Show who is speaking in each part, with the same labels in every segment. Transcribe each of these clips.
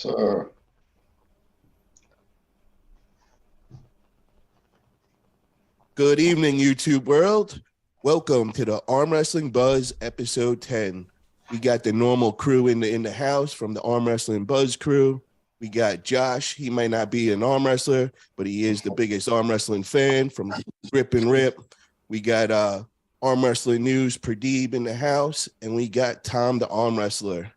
Speaker 1: sir.
Speaker 2: Good evening, YouTube world. Welcome to the Arm Wrestling Buzz episode 10. We got the normal crew in the house from the Arm Wrestling Buzz crew. We got Josh. He might not be an arm wrestler, but he is the biggest arm wrestling fan from Grip and Rip. We got Arm Wrestling News Pradeep in the house, and we got Tom the arm wrestler.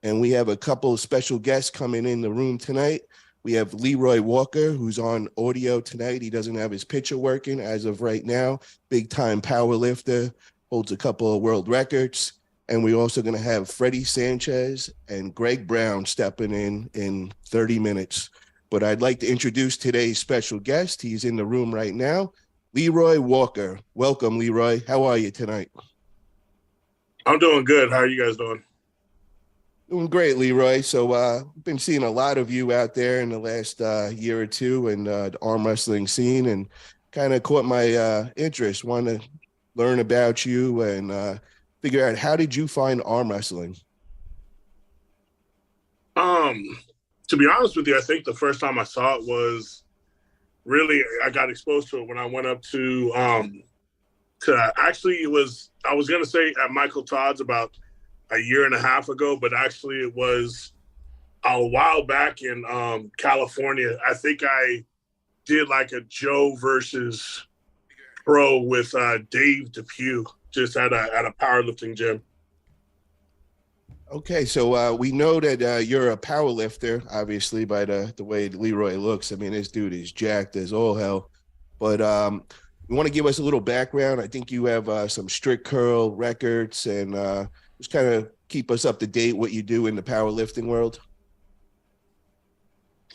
Speaker 2: And we have a couple of special guests coming in the room tonight. We have Leroy Walker, who's on audio tonight. He doesn't have his picture working as of right now. Big-time power lifter, holds a couple of world records. And we're also going to have Freddie Sanchez and Greg Brown stepping in 30 minutes. But I'd like to introduce today's special guest. He's in the room right now, Leroy Walker. Welcome, Leroy. How are you tonight?
Speaker 3: I'm doing good. How are you guys doing?
Speaker 2: Doing great, Leroy. So I've been seeing a lot of you out there in the last year or two in the arm wrestling scene, and kind of caught my interest. Want to learn about you and figure out, how did you find arm wrestling?
Speaker 3: To be honest with you, I think the first time I saw it was I got exposed to it when I went up to actually, I was going to say at Michael Todd's about a year and a half ago, but actually it was a while back in California. I think I did like a Joe versus Pro with Dave Depew, just at a powerlifting gym.
Speaker 2: Okay, so we know that you're a power lifter, obviously, by the way Leroy looks. I mean, this dude is jacked as all hell. But you want to give us a little background? I think you have some strict curl records, and just kind of keep us up to date what you do in the powerlifting world.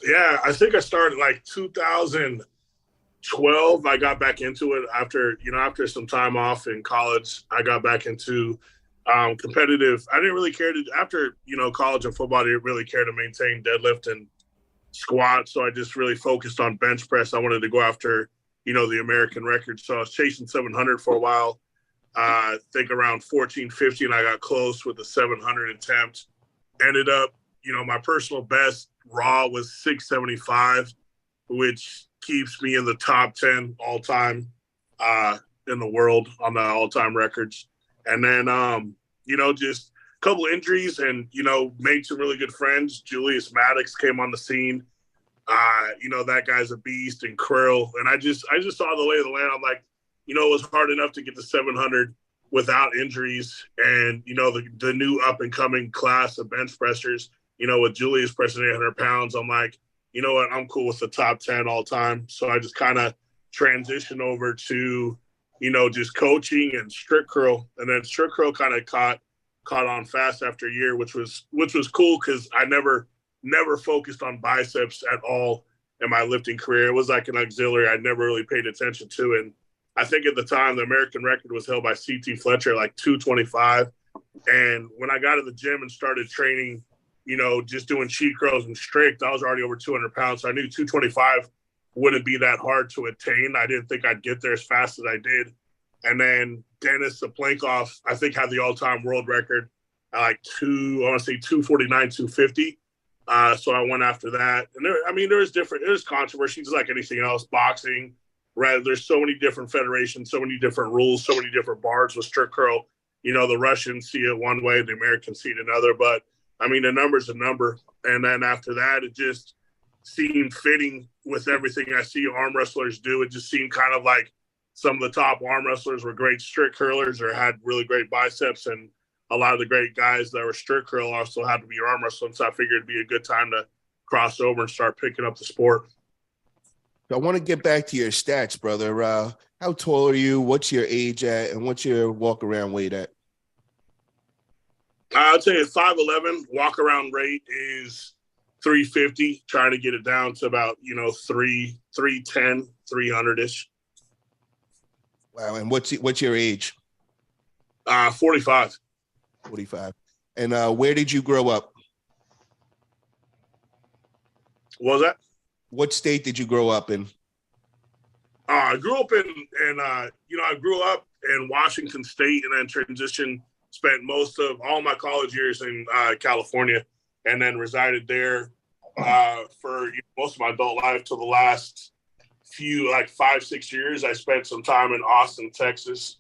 Speaker 3: Yeah, I think I started like 2012. I got back into it after some time off in college. I got back into competitive. I didn't really care to, after, college and football, I didn't really care to maintain deadlift and squat. So I just really focused on bench press. I wanted to go after, the American record. So I was chasing 700 for a while. I think around 14, 15, I got close with a 700 attempt. Ended up, my personal best raw was 675, which keeps me in the top 10 all time in the world on the all time records. And then, just a couple injuries and, made some really good friends. Julius Maddox came on the scene. That guy's a beast, and Krill. And I just saw the lay of the land. I'm like, it was hard enough to get to 700 without injuries. And, the new up and coming class of bench pressers, with Julius pressing 800 pounds, I'm like, you know what, I'm cool with the top 10 all time. So I just kind of transitioned over to, just coaching and strict curl. And then strict curl kind of caught on fast after a year, which was cool because I never focused on biceps at all in my lifting career. It was like an auxiliary I never really paid attention to. And I think at the time, the American record was held by C.T. Fletcher, like 225. And when I got to the gym and started training, just doing cheat curls and strict, I was already over 200 pounds. So I knew 225 wouldn't be that hard to attain. I didn't think I'd get there as fast as I did. And then Dennis Saplenkoff, I think, had the all-time world record at like 249, 250. So I went after that. And there's controversy, just like anything else, boxing, right? There's so many different federations, so many different rules, so many different bars with strict curl. The Russians see it one way, the Americans see it another. But, a number's a number. And then after that, it just seemed fitting with everything I see arm wrestlers do. It just seemed kind of like some of the top arm wrestlers were great strict curlers or had really great biceps, and a lot of the great guys that were strict curl also had to be arm wrestling. So I figured it'd be a good time to cross over and start picking up the sport.
Speaker 2: I want to get back to your stats, brother. How tall are you? What's your age at? And what's your walk around weight at?
Speaker 3: I'd say at 5'11", walk around rate is 350, trying to get it down to about, 310, 300-ish.
Speaker 2: Wow. And what's your age?
Speaker 3: 45.
Speaker 2: 45. And where did you grow up?
Speaker 3: What was that?
Speaker 2: What state did you grow up in?
Speaker 3: I grew up I grew up in Washington State, and then transitioned, spent most of all my college years in California, and then resided there for most of my adult life till the last few, like 5-6 years. I spent some time in Austin, Texas.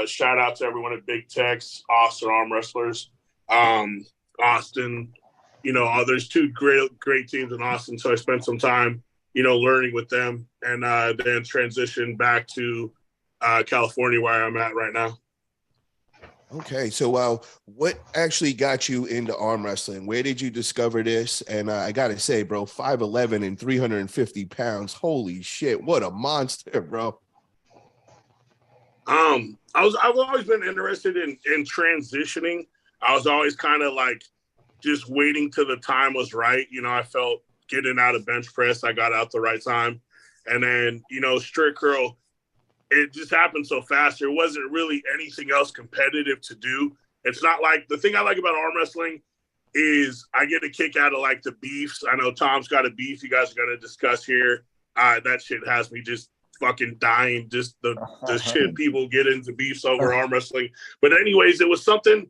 Speaker 3: Shout out to everyone at Big Tex, Austin Arm Wrestlers. Austin, there's two great teams in Austin. So I spent some time, learning with them, and then transitioned back to California, where I'm at right now.
Speaker 2: Okay, so what actually got you into arm wrestling? Where did you discover this? And I gotta say, bro, 5'11" and 350 pounds. Holy shit, what a monster, bro.
Speaker 3: I've always been interested in transitioning. I was always kind of like just waiting till the time was right. I felt getting out of bench press, I got out the right time. And then, strict curl, it just happened so fast. There wasn't really anything else competitive to do. It's not like, the thing I like about arm wrestling is I get a kick out of like the beefs. I know Tom's got a beef you guys are going to discuss here. That shit has me just fucking dying, just the shit people get into beefs over arm wrestling. But anyways, it was something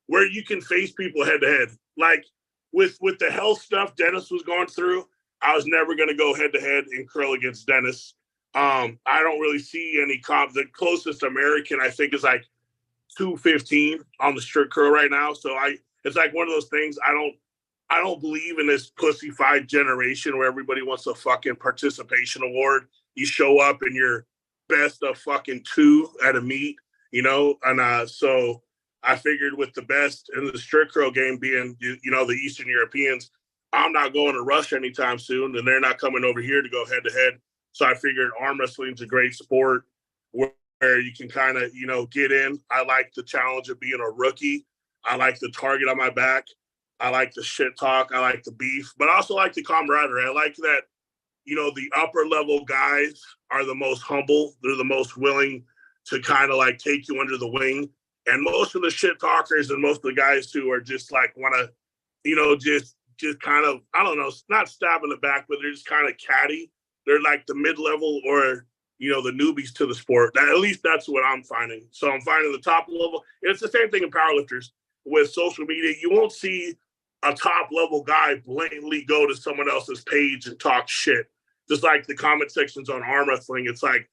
Speaker 3: where you can face people head to head. Like with the health stuff Dennis was going through, I was never going to go head to head and curl against Dennis. I don't really see any comp. The closest American I think is like 215 on the strict curl right now. So it's like one of those things. I don't believe in this pussy fight generation where everybody wants a fucking participation award. You show up and you're best of fucking 2 at a meet, and so I figured with the best in the strict curl game being, the Eastern Europeans, I'm not going to Russia anytime soon, and they're not coming over here to go head to head. So I figured arm wrestling is a great sport where you can kind of, get in. I like the challenge of being a rookie. I like the target on my back. I like the shit talk. I like the beef, but I also like the camaraderie. I like that, the upper level guys are the most humble. They're the most willing to kind of like take you under the wing. And most of the shit talkers and most of the guys who are just like want to, just kind of, I don't know, not stab in the back, but they're just kind of catty. They're like the mid-level or, the newbies to the sport. At least that's what I'm finding. So I'm finding the top level. And it's the same thing in powerlifters. With social media, you won't see a top-level guy blatantly go to someone else's page and talk shit. Just like the comment sections on arm wrestling. It's like,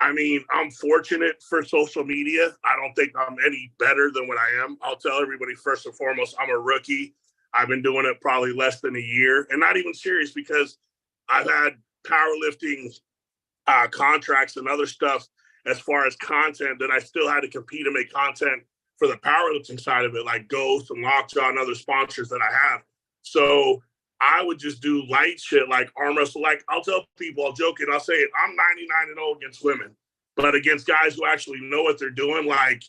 Speaker 3: I'm fortunate for social media. I don't think I'm any better than what I am. I'll tell everybody first and foremost, I'm a rookie. I've been doing it probably less than a year, and not even serious because I've had powerlifting contracts and other stuff as far as content that I still had to compete and make content for the powerlifting side of it, like Ghost and Lockjaw and other sponsors that I have. So I would just do light shit like arm wrestle. Like I'll tell people, I'll joke it, I'll say it, I'm 99-0 against women, but against guys who actually know what they're doing, like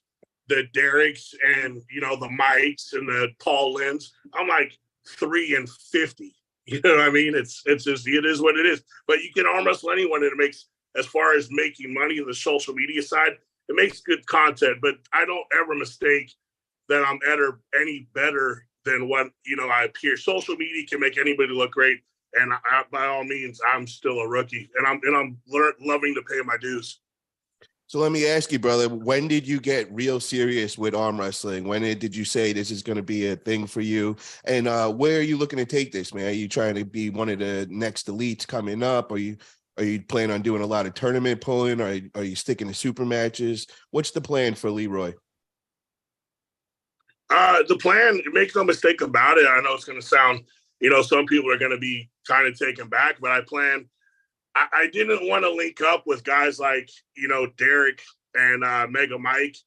Speaker 3: the Derricks and, the Mikes and the Paul Lynns, I'm like 3-50. You know what I mean? It's just, it is what it is. But you can arm wrestle anyone, and it makes, as far as making money on the social media side, it makes good content. But I don't ever mistake that I'm any better than what, I appear. Social media can make anybody look great. And by all means, I'm still a rookie, and I'm loving to pay my dues.
Speaker 2: So let me ask you, brother, when did you get real serious with arm wrestling? When did you say this is going to be a thing for you? And where are you looking to take this, man? Are you trying to be one of the next elites coming up? Are you planning on doing a lot of tournament pulling? Or are you sticking to super matches? What's the plan for Leroy?
Speaker 3: The plan, make no mistake about it. I know it's going to sound, some people are going to be kind of taken back, but I didn't want to link up with guys like, Derek and Mega Mike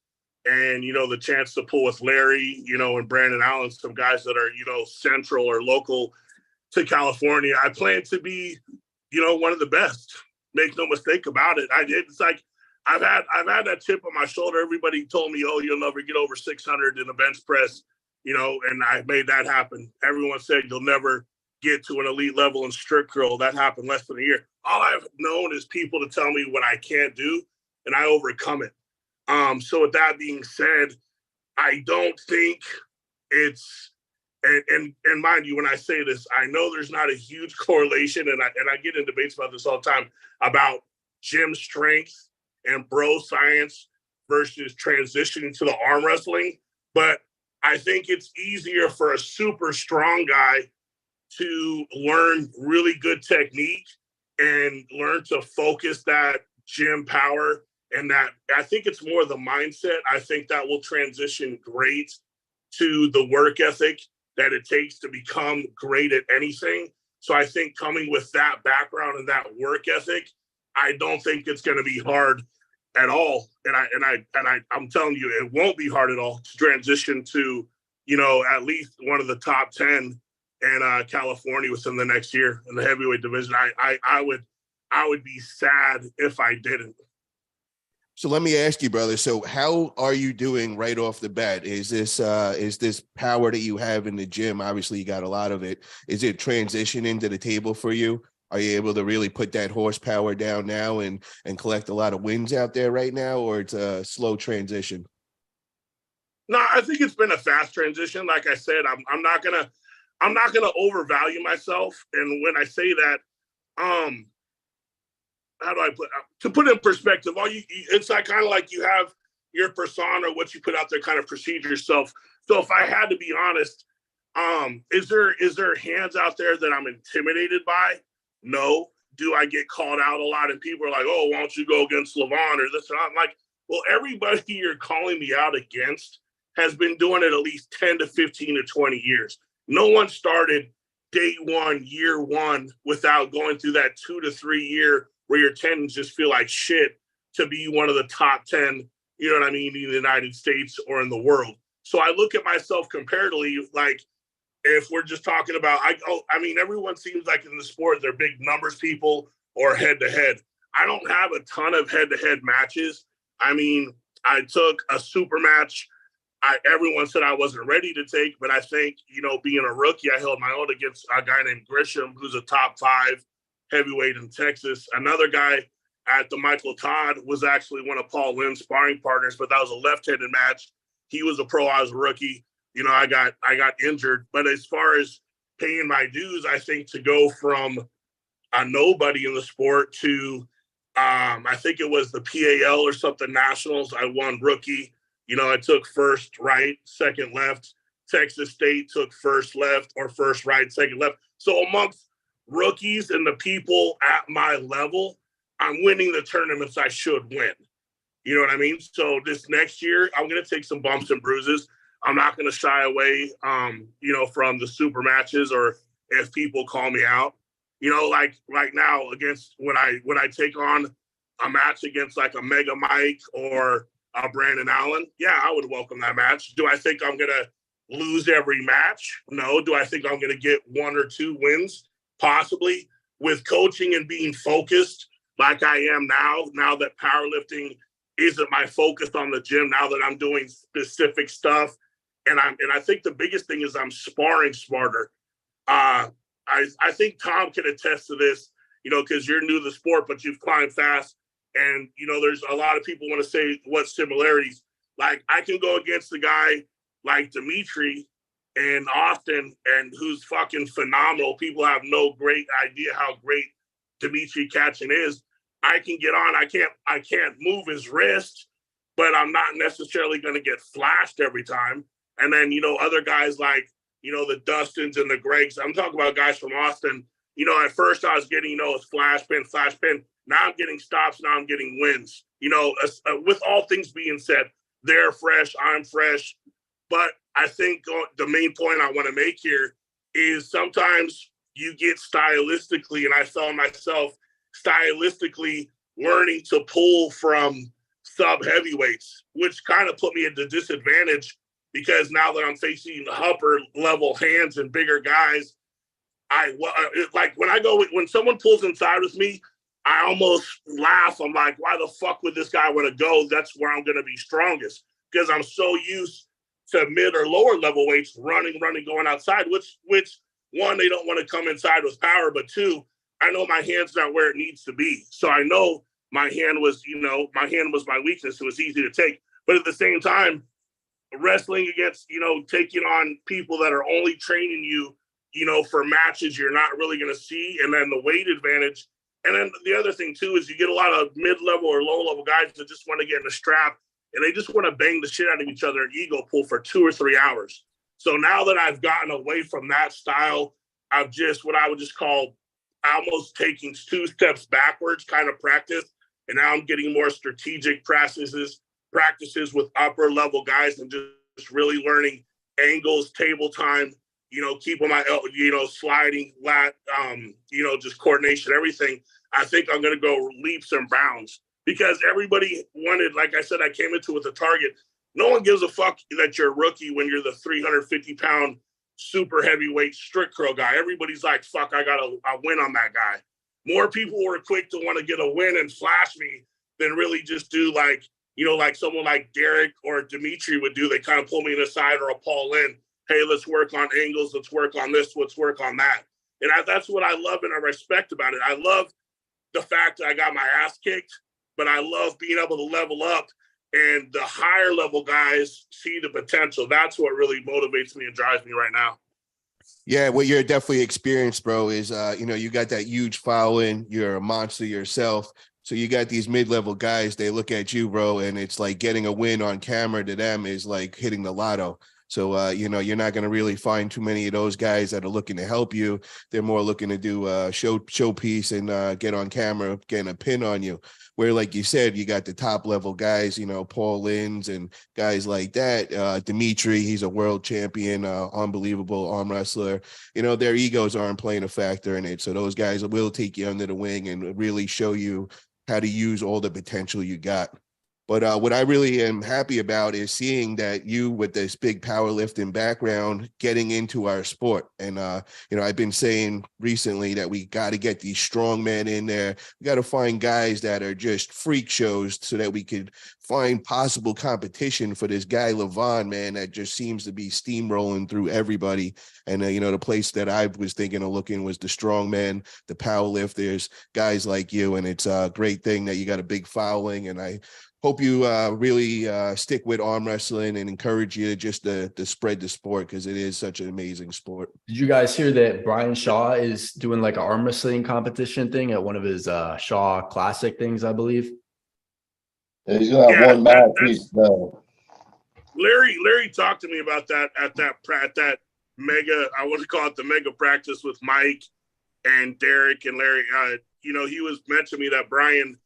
Speaker 3: and, the chance to pull with Larry, and Brandon Allen, some guys that are, central or local to California. I plan to be, one of the best. Make no mistake about it. It's like, I've had that chip on my shoulder. Everybody told me, oh, you'll never get over 600 in a bench press, and I made that happen. Everyone said you'll never get to an elite level in strict curl. That happened less than a year. All I've known is people to tell me what I can't do, and I overcome it. So with that being said, I don't think it's, and mind you, when I say this, I know there's not a huge correlation, and I get in debates about this all the time about gym strength and bro science versus transitioning to the arm wrestling. But I think it's easier for a super strong guy to learn really good technique and learn to focus that gym power. And that, I think it's more the mindset. I think that will transition great to the work ethic that it takes to become great at anything. So I think coming with that background and that work ethic, I don't think it's going to be hard at all. And I'm telling you, it won't be hard at all to transition to, at least one of the top 10 in California within the next year in the heavyweight division. I would be sad if I didn't.
Speaker 2: So let me ask you, brother. So how are you doing right off the bat? Is this power that you have in the gym? Obviously, you got a lot of it. Is it transitioning to the table for you? Are you able to really put that horsepower down now and collect a lot of wins out there right now, or it's a slow transition?
Speaker 3: No, I think it's been a fast transition. Like I said, I'm not gonna overvalue myself. And when I say that, how do I put it in perspective? It's like kind of like you have your persona, what you put out there, kind of procedure yourself. So if I had to be honest, is there hands out there that I'm intimidated by? No. Do I get called out a lot and people are like, oh, why don't you go against Levon or this? And I'm like, well, everybody you're calling me out against has been doing it at least 10 to 15 to 20 years. No one started day one, year one, without going through that 2 to 3 year where your tendons just feel like shit to be one of the top 10, you know what I mean, in the United States or in the world. So I look at myself comparatively, like if we're just talking about, everyone seems like in the sport, they're big numbers people or head to head. I don't have a ton of head to head matches. I mean, I took a super match. Everyone said I wasn't ready to take, but I think, being a rookie, I held my own against a guy named Grisham, who's a top 5 heavyweight in Texas. Another guy at the Michael Todd was actually one of Paul Lynn's sparring partners, but that was a left-handed match. He was a pro, I was a rookie. I got injured. But as far as paying my dues, I think to go from a nobody in the sport to, I think it was the PAL or something nationals, I won rookie. I took first right, second left. Texas State took first left or first right, second left. So amongst rookies and the people at my level, I'm winning the tournaments I should win. You know what I mean? So this next year, I'm going to take some bumps and bruises. I'm not going to shy away, from the super matches or if people call me out. Like right now against when I take on a match against like a Mega Mike or Brandon Allen, yeah, I would welcome that match. Do I think I'm going to lose every match? No. Do I think I'm going to get 1 or 2 wins? Possibly. With coaching and being focused like I am now that powerlifting isn't my focus on the gym, now that I'm doing specific stuff. And I think the biggest thing is I'm sparring smarter. I think Tom can attest to this, because you're new to the sport, but you've climbed fast. And, there's a lot of people want to say what similarities. Like I can go against a guy like Dimitri in Austin and who's fucking phenomenal. People have no great idea how great Dimitri Katchen is. I can get on. I can't move his wrist, but I'm not necessarily going to get flashed every time. And then, other guys like, the Dustins and the Gregs. I'm talking about guys from Austin. At first I was getting, it's flash pin. Now I'm getting stops. Now I'm getting wins. With all things being said, they're fresh. I'm fresh. But I think the main point I want to make here is sometimes you get stylistically, and I found myself stylistically learning to pull from sub heavyweights, which kind of put me at a disadvantage because now that I'm facing upper level hands and bigger guys, when someone pulls inside with me, I almost laugh. I'm like, why the fuck would this guy want to go? That's where I'm going to be strongest because I'm so used to mid or lower level weights running, going outside, which one, they don't want to come inside with power, but 2, I know my hand's not where it needs to be. So I know my hand was my weakness. So it's easy to take. But at the same time, wrestling against, taking on people that are only training you, for matches you're not really going to see. And then the weight advantage. And then the other thing too, is you get a lot of mid-level or low-level guys that just want to get in a strap and they just want to bang the shit out of each other and ego pull for 2 or 3 hours. So now that I've gotten away from that style I've just what I would just call almost taking 2 steps backwards kind of practice. And now I'm getting more strategic practices with upper level guys and just really learning angles, table time, keeping my, sliding, lat, just coordination, everything. I think I'm going to go leaps and bounds because everybody wanted, like I said, I came into with a target. No one gives a fuck that you're a rookie when you're the 350-pound super heavyweight strict curl guy. Everybody's like, fuck, I got a win on that guy. More people were quick to want to get a win and flash me than really just do like someone like Derek or Dimitri would do. They kind of pull me in the side or a Paul Lynn. Hey, let's work on angles. Let's work on this. Let's work on that. And that's what I love and I respect about it. I love the fact that I got my ass kicked, but I love being able to level up and the higher level guys see the potential. That's what really motivates me and drives me right now.
Speaker 2: Yeah, what you're definitely experienced, bro, is, you got that huge following. You're a monster yourself. So you got these mid-level guys, they look at you, bro, and it's like getting a win on camera to them is like hitting the lotto. So, you're not going to really find too many of those guys that are looking to help you. They're more looking to do a showpiece and get on camera, getting a pin on you. Where, like you said, you got the top level guys, Paul Lynns and guys like that. Dimitri, he's a world champion, unbelievable arm wrestler. Their egos aren't playing a factor in it. So those guys will take you under the wing and really show you how to use all the potential you got. But what I really am happy about is seeing that you, with this big powerlifting background, getting into our sport. And, I've been saying recently that we got to get these strong men in there. We got to find guys that are just freak shows so that we could find possible competition for this guy, Levon, man, that just seems to be steamrolling through everybody. And, the place that I was thinking of looking was the strong men, the powerlifters, guys like you. And it's a great thing that you got a big following. And I hope you really stick with arm wrestling and encourage you just to spread the sport because it is such an amazing sport.
Speaker 1: Did you guys hear that Brian Shaw is doing like an arm wrestling competition thing at one of his Shaw Classic things, I believe?
Speaker 4: Yeah, he's gonna have one match each day.
Speaker 3: Larry talked to me about that at that mega, I want to call it the mega practice with Mike and Derek and Larry. He was mentioning me that Brian's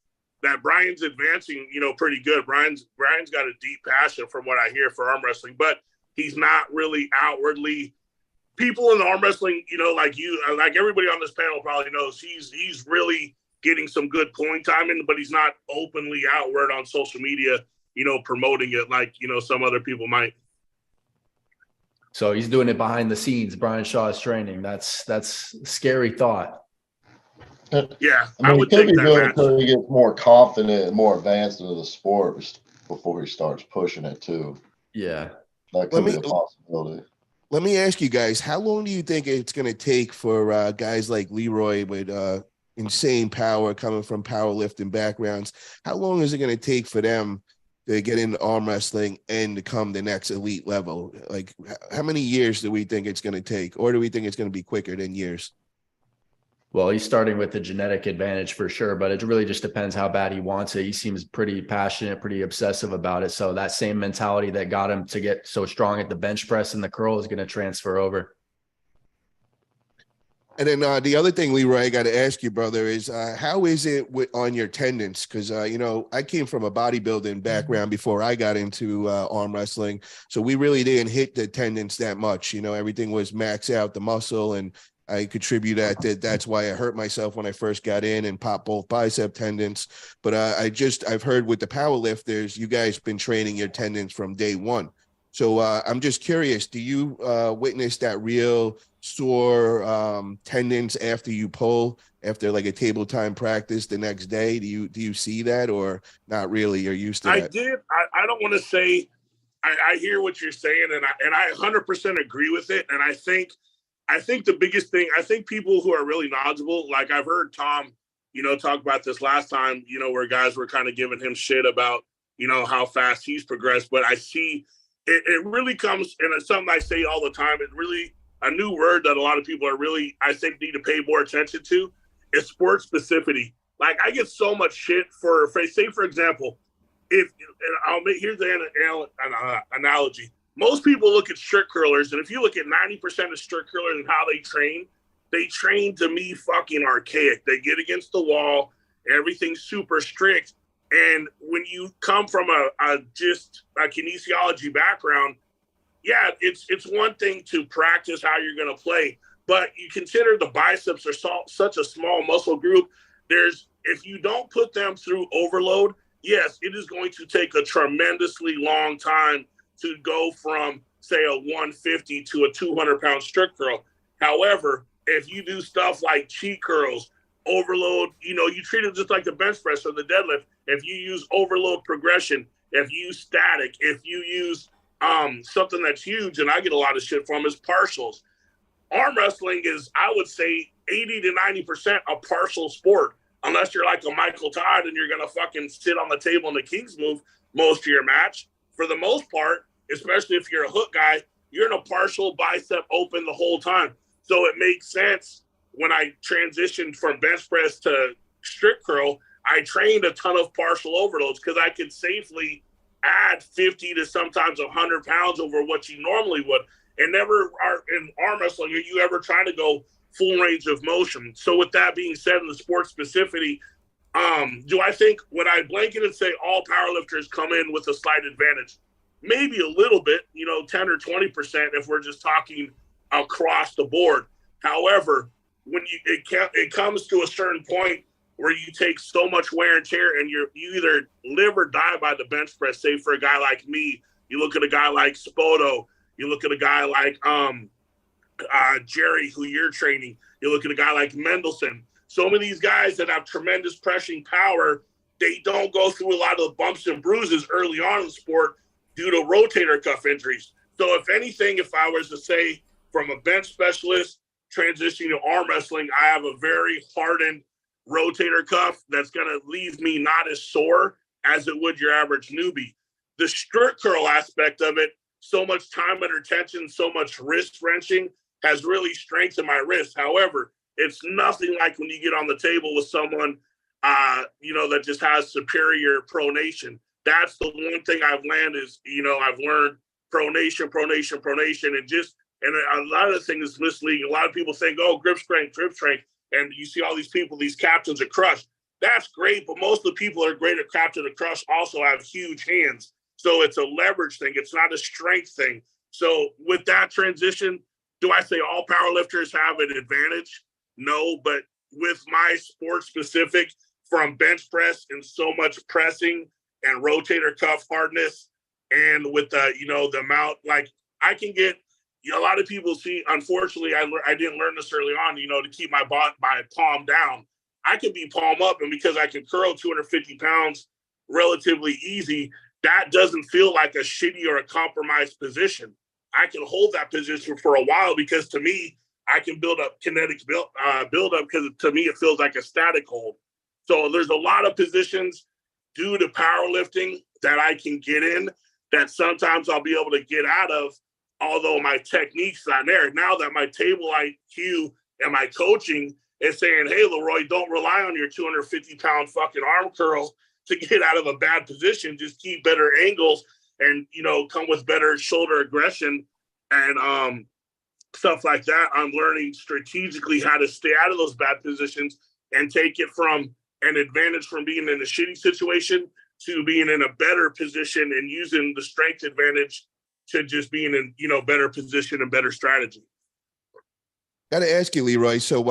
Speaker 3: advancing, pretty good. Brian's got a deep passion from what I hear for arm wrestling, but he's not really outwardly. People in arm wrestling, like you, like everybody on this panel probably knows, he's really getting some good coin time in, but he's not openly outward on social media, promoting it like, some other people might.
Speaker 1: So he's doing it behind the scenes. Brian Shaw is training. That's a scary thought.
Speaker 3: Yeah,
Speaker 4: I would take that match until he gets more confident and more advanced into the sport before he starts pushing it too.
Speaker 1: Yeah,
Speaker 4: that could be a possibility.
Speaker 2: Let me ask you guys, how long do you think it's going to take for guys like Leroy with insane power coming from powerlifting backgrounds? How long is it going to take for them to get into arm wrestling and to come the next elite level? Like, how many years do we think it's going to take, or do we think it's going to be quicker than years?
Speaker 1: Well, he's starting with the genetic advantage for sure, but it really just depends how bad he wants it. He seems pretty passionate, pretty obsessive about it. So that same mentality that got him to get so strong at the bench press and the curl is going to transfer over.
Speaker 2: And then the other thing, Leroy, I got to ask you, brother, is how is it on your tendons? Because, I came from a bodybuilding background before I got into arm wrestling. So we really didn't hit the tendons that much. Everything was max out the muscle, and I contribute that's why I hurt myself when I first got in and popped both bicep tendons. But I've heard with the power lifters, you guys been training your tendons from day one. So I'm just curious, do you witness that real sore tendons after you pull, after like a table time practice the next day? Do you see that, or not really? You're used to that?
Speaker 3: I did. I don't want to say I hear what you're saying, and I 100% agree with it. And I think the biggest thing, I think people who are really knowledgeable, like I've heard Tom, talk about this last time, where guys were kind of giving him shit about, how fast he's progressed. But I see it really comes, and it's something I say all the time. It really, a new word that a lot of people are really, I think, need to pay more attention to is sport specificity. Like, I get so much shit for say, for example, here's the analogy. Most people look at strict curlers, and if you look at 90% of strict curlers and how they train, they train to me fucking archaic. They get against the wall, everything's super strict. And when you come from a kinesiology background, yeah, it's one thing to practice how you're going to play, but you consider the biceps are such a small muscle group. If you don't put them through overload, yes, it is going to take a tremendously long time to go from, say, a 150 to a 200-pound strict curl. However, if you do stuff like cheat curls, overload, you treat it just like the bench press or the deadlift. If you use overload progression, if you use static, if you use something that's huge, and I get a lot of shit from, is partials. Arm wrestling is, I would say, 80 to 90% a partial sport, unless you're like a Michael Todd and you're going to fucking sit on the table in the King's move most of your match. For the most part, especially if you're a hook guy, you're in a partial bicep open the whole time. So it makes sense when I transitioned from bench press to strict curl, I trained a ton of partial overloads because I could safely add 50 to sometimes 100 pounds over what you normally would. And never are in arm wrestling, are you ever trying to go full range of motion. So with that being said, in the sport specificity, do I think, would I blanket and say all powerlifters come in with a slight advantage? Maybe a little bit, 10 or 20% if we're just talking across the board. However, when it comes to a certain point where you take so much wear and tear and you either live or die by the bench press. Say for a guy like me, you look at a guy like Spoto, you look at a guy like Jerry, who you're training, you look at a guy like Mendelson. Some of these guys that have tremendous pressing power, they don't go through a lot of the bumps and bruises early on in the sport due to rotator cuff injuries. So if anything, if I was to say from a bench specialist transitioning to arm wrestling, I have a very hardened rotator cuff that's going to leave me not as sore as it would your average newbie. The strict curl aspect of it, so much time under tension, so much wrist wrenching has really strengthened my wrist. However, it's nothing like when you get on the table with someone, that just has superior pronation. That's the one thing I've learned is, I've learned pronation, and a lot of the things is misleading. A lot of people think, oh, grip strength. And you see all these people, these captains of crush. That's great, but most of the people that are great at captain of crush also have huge hands. So it's a leverage thing. It's not a strength thing. So with that transition, do I say all powerlifters have an advantage? No, but with my sport specific, from bench press and so much pressing and rotator cuff hardness, and with the amount, like I can get, a lot of people see, unfortunately, I didn't learn this early on, to keep my palm down. I can be palm up, and because I can curl 250 pounds relatively easy, that doesn't feel like a shitty or a compromised position. I can hold that position for a while because to me, I can build up kinetic build up because to me, it feels like a static hold. So there's a lot of positions due to powerlifting that I can get in that sometimes I'll be able to get out of, although my technique's not there. Now that my table IQ and my coaching is saying, hey, Leroy, don't rely on your 250-pound fucking arm curl to get out of a bad position. Just keep better angles and, come with better shoulder aggression and stuff like that. I'm learning strategically how to stay out of those bad positions and take it from an advantage from being in a shitty situation to being in a better position and using the strength advantage to just being in, better position and better strategy.
Speaker 2: Got to ask you, Leroy. So,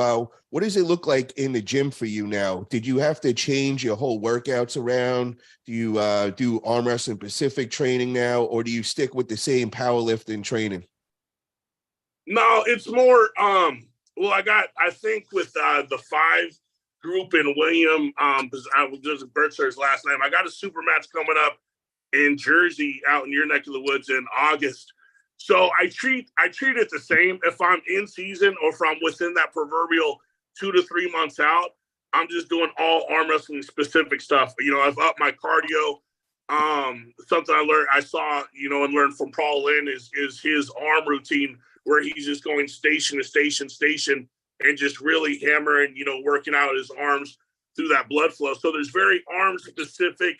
Speaker 2: what does it look like in the gym for you now? Did you have to change your whole workouts around? Do you do arm wrestling specific training now, or do you stick with the same powerlifting training?
Speaker 3: No, it's more. I think with the 5 group in William, there's Bertzer's last name. I got a super match coming up in Jersey, out in your neck of the woods in August. So I treat it the same. If I'm in season or if I'm within that proverbial 2 to 3 months out, I'm just doing all arm wrestling specific stuff. I've upped my cardio. Something I saw, and learned from Paul Lynn is his arm routine where he's just going station to station and just really hammering, working out his arms through that blood flow. So there's very arm specific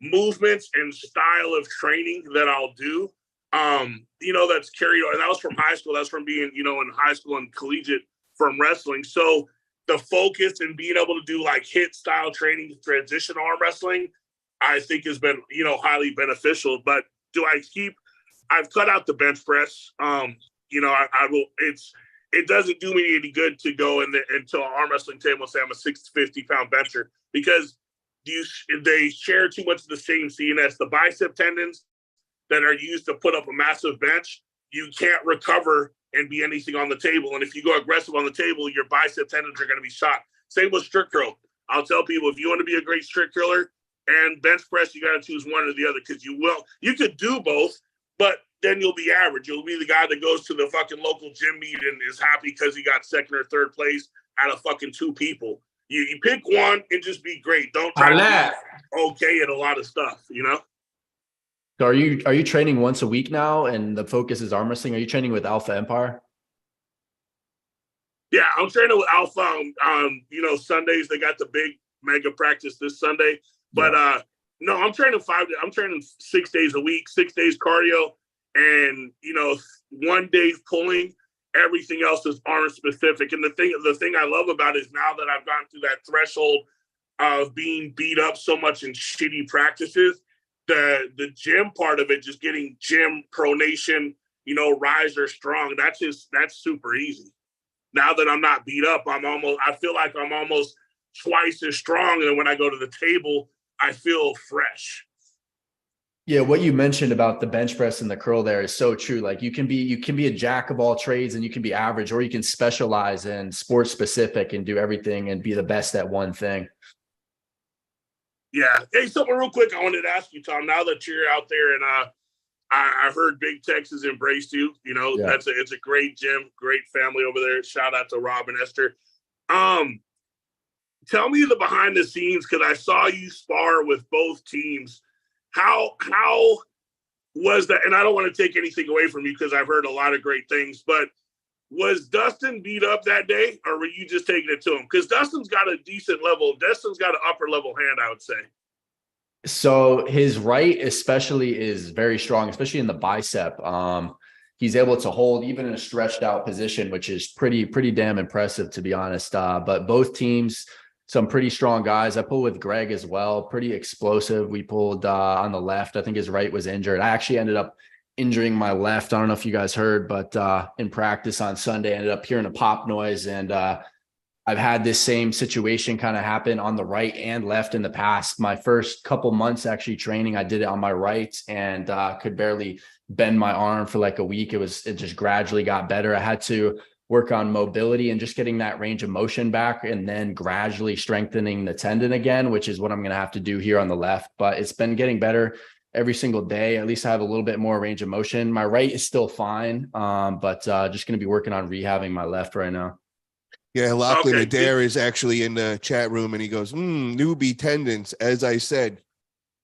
Speaker 3: movements and style of training that I'll do. That's carried on. That was from high school. That's from being, in high school and collegiate from wrestling. So the focus and being able to do like hit style training, transition arm wrestling, I think has been, highly beneficial. But I've cut out the bench press. I will, it doesn't do me any good to go into an arm wrestling table and say I'm a 650-pound bencher, because they share too much of the same CNS. The bicep tendons that are used to put up a massive bench, you can't recover and be anything on the table. And if you go aggressive on the table, your bicep tendons are going to be shot. Same with strict curl. I'll tell people, if you want to be a great strict curler and bench press, you got to choose one or the other, because you could do both, but then you'll be average. You'll be the guy that goes to the fucking local gym meet and is happy because he got second or third place out of fucking 2 people. You pick one and just be great. Don't try to be okay at a lot of stuff,
Speaker 1: So are you training once a week now, and the focus is arm wrestling? Are you training with Alpha Empire?
Speaker 3: Yeah, I'm training with Alpha. Sundays they got the big mega practice this Sunday. But no, I'm training 6 days a week, 6 days cardio, and 1 day pulling. Everything else is arm specific. And the thing I love about it is, now that I've gotten through that threshold of being beat up so much in shitty practices, the gym part of it, just getting gym pronation, riser strong, that's super easy. Now that I'm not beat up, I feel like I'm almost twice as strong. And when I go to the table, I feel fresh.
Speaker 1: Yeah, what you mentioned about the bench press and the curl there is so true. Like you can be a jack of all trades, and you can be average, or you can specialize in sports specific and do everything and be the best at one thing.
Speaker 3: Yeah. Hey, something real quick I wanted to ask you, Tom, now that you're out there, and I heard Big Texas embraced you.
Speaker 1: Yeah.
Speaker 3: It's a great gym, great family over there. Shout out to Rob and Esther. Tell me the behind the scenes, because I saw you spar with both teams. How was that? And I don't want to take anything away from you, because I've heard a lot of great things, but was Dustin beat up that day, or were you just taking it to him? Because Dustin's got a decent level. Dustin's got an upper level hand, I would say.
Speaker 1: So his right especially is very strong, especially in the bicep. He's able to hold even in a stretched out position, which is pretty damn impressive, to be honest. But both teams, some pretty strong guys. I pulled with Greg as well, pretty explosive. We pulled on the left. I think his right was injured. I actually ended up injuring my left. I don't know if you guys heard, but in practice on Sunday, I ended up hearing a pop noise, and I've had this same situation kind of happen on the right and left in the past. My first couple months actually training, I did it on my right, and could barely bend my arm for like a week. It just gradually got better. I had to work on mobility and just getting that range of motion back, and then gradually strengthening the tendon again, which is what I'm going to have to do here on the left. But it's been getting better every single day. At least I have a little bit more range of motion. My right is still fine, but just going to be working on rehabbing my left right now.
Speaker 2: Yeah, Lachlan Adair is actually in the chat room, and he goes, newbie tendons, as I said.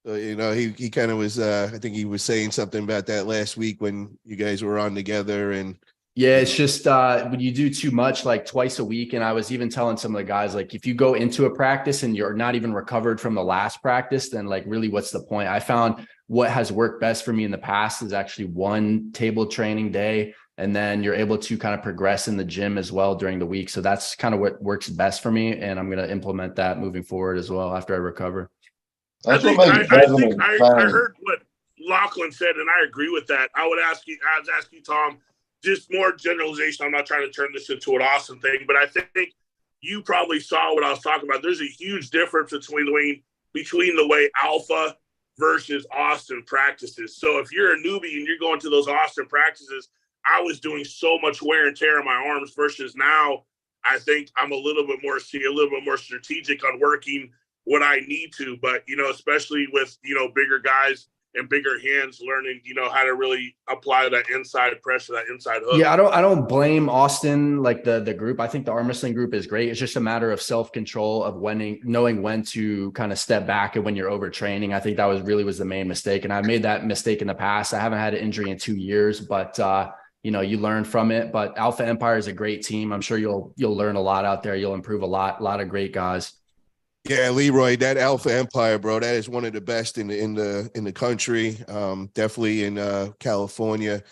Speaker 2: So, he kind of was, I think he was saying something about that last week when you guys were on together. And
Speaker 1: yeah, it's just when you do too much, like twice a week. And I was even telling some of the guys, like, if you go into a practice and you're not even recovered from the last practice, then like, really, what's the point? I found what has worked best for me in the past is actually one table training day, and then you're able to kind of progress in the gym as well during the week. So that's kind of what works best for me, and I'm going to implement that moving forward as well after I recover.
Speaker 3: I heard what Lachlan said, and I agree with that. I was asking Tom, just more generalization. I'm not trying to turn this into an Austin thing, but I think you probably saw what I was talking about. There's a huge difference between the way Alpha versus Austin practices. So if you're a newbie and you're going to those Austin practices, I was doing so much wear and tear on my arms, versus now I think I'm a little bit more strategic on working what I need to. But, especially with, bigger guys and bigger hands, learning, how to really apply that inside pressure, that inside hook.
Speaker 1: Yeah, I don't blame Austin, like the group. I think the arm wrestling group is great. It's just a matter of self-control, of knowing when to kind of step back and when you're overtraining. I think that was the main mistake. And I've made that mistake in the past. I haven't had an injury in 2 years, but you learn from it. But Alpha Empire is a great team. I'm sure you'll learn a lot out there. You'll improve a lot of great guys.
Speaker 2: Yeah, Leroy, that Alpha Empire, bro, that is one of the best in the country. Definitely in California.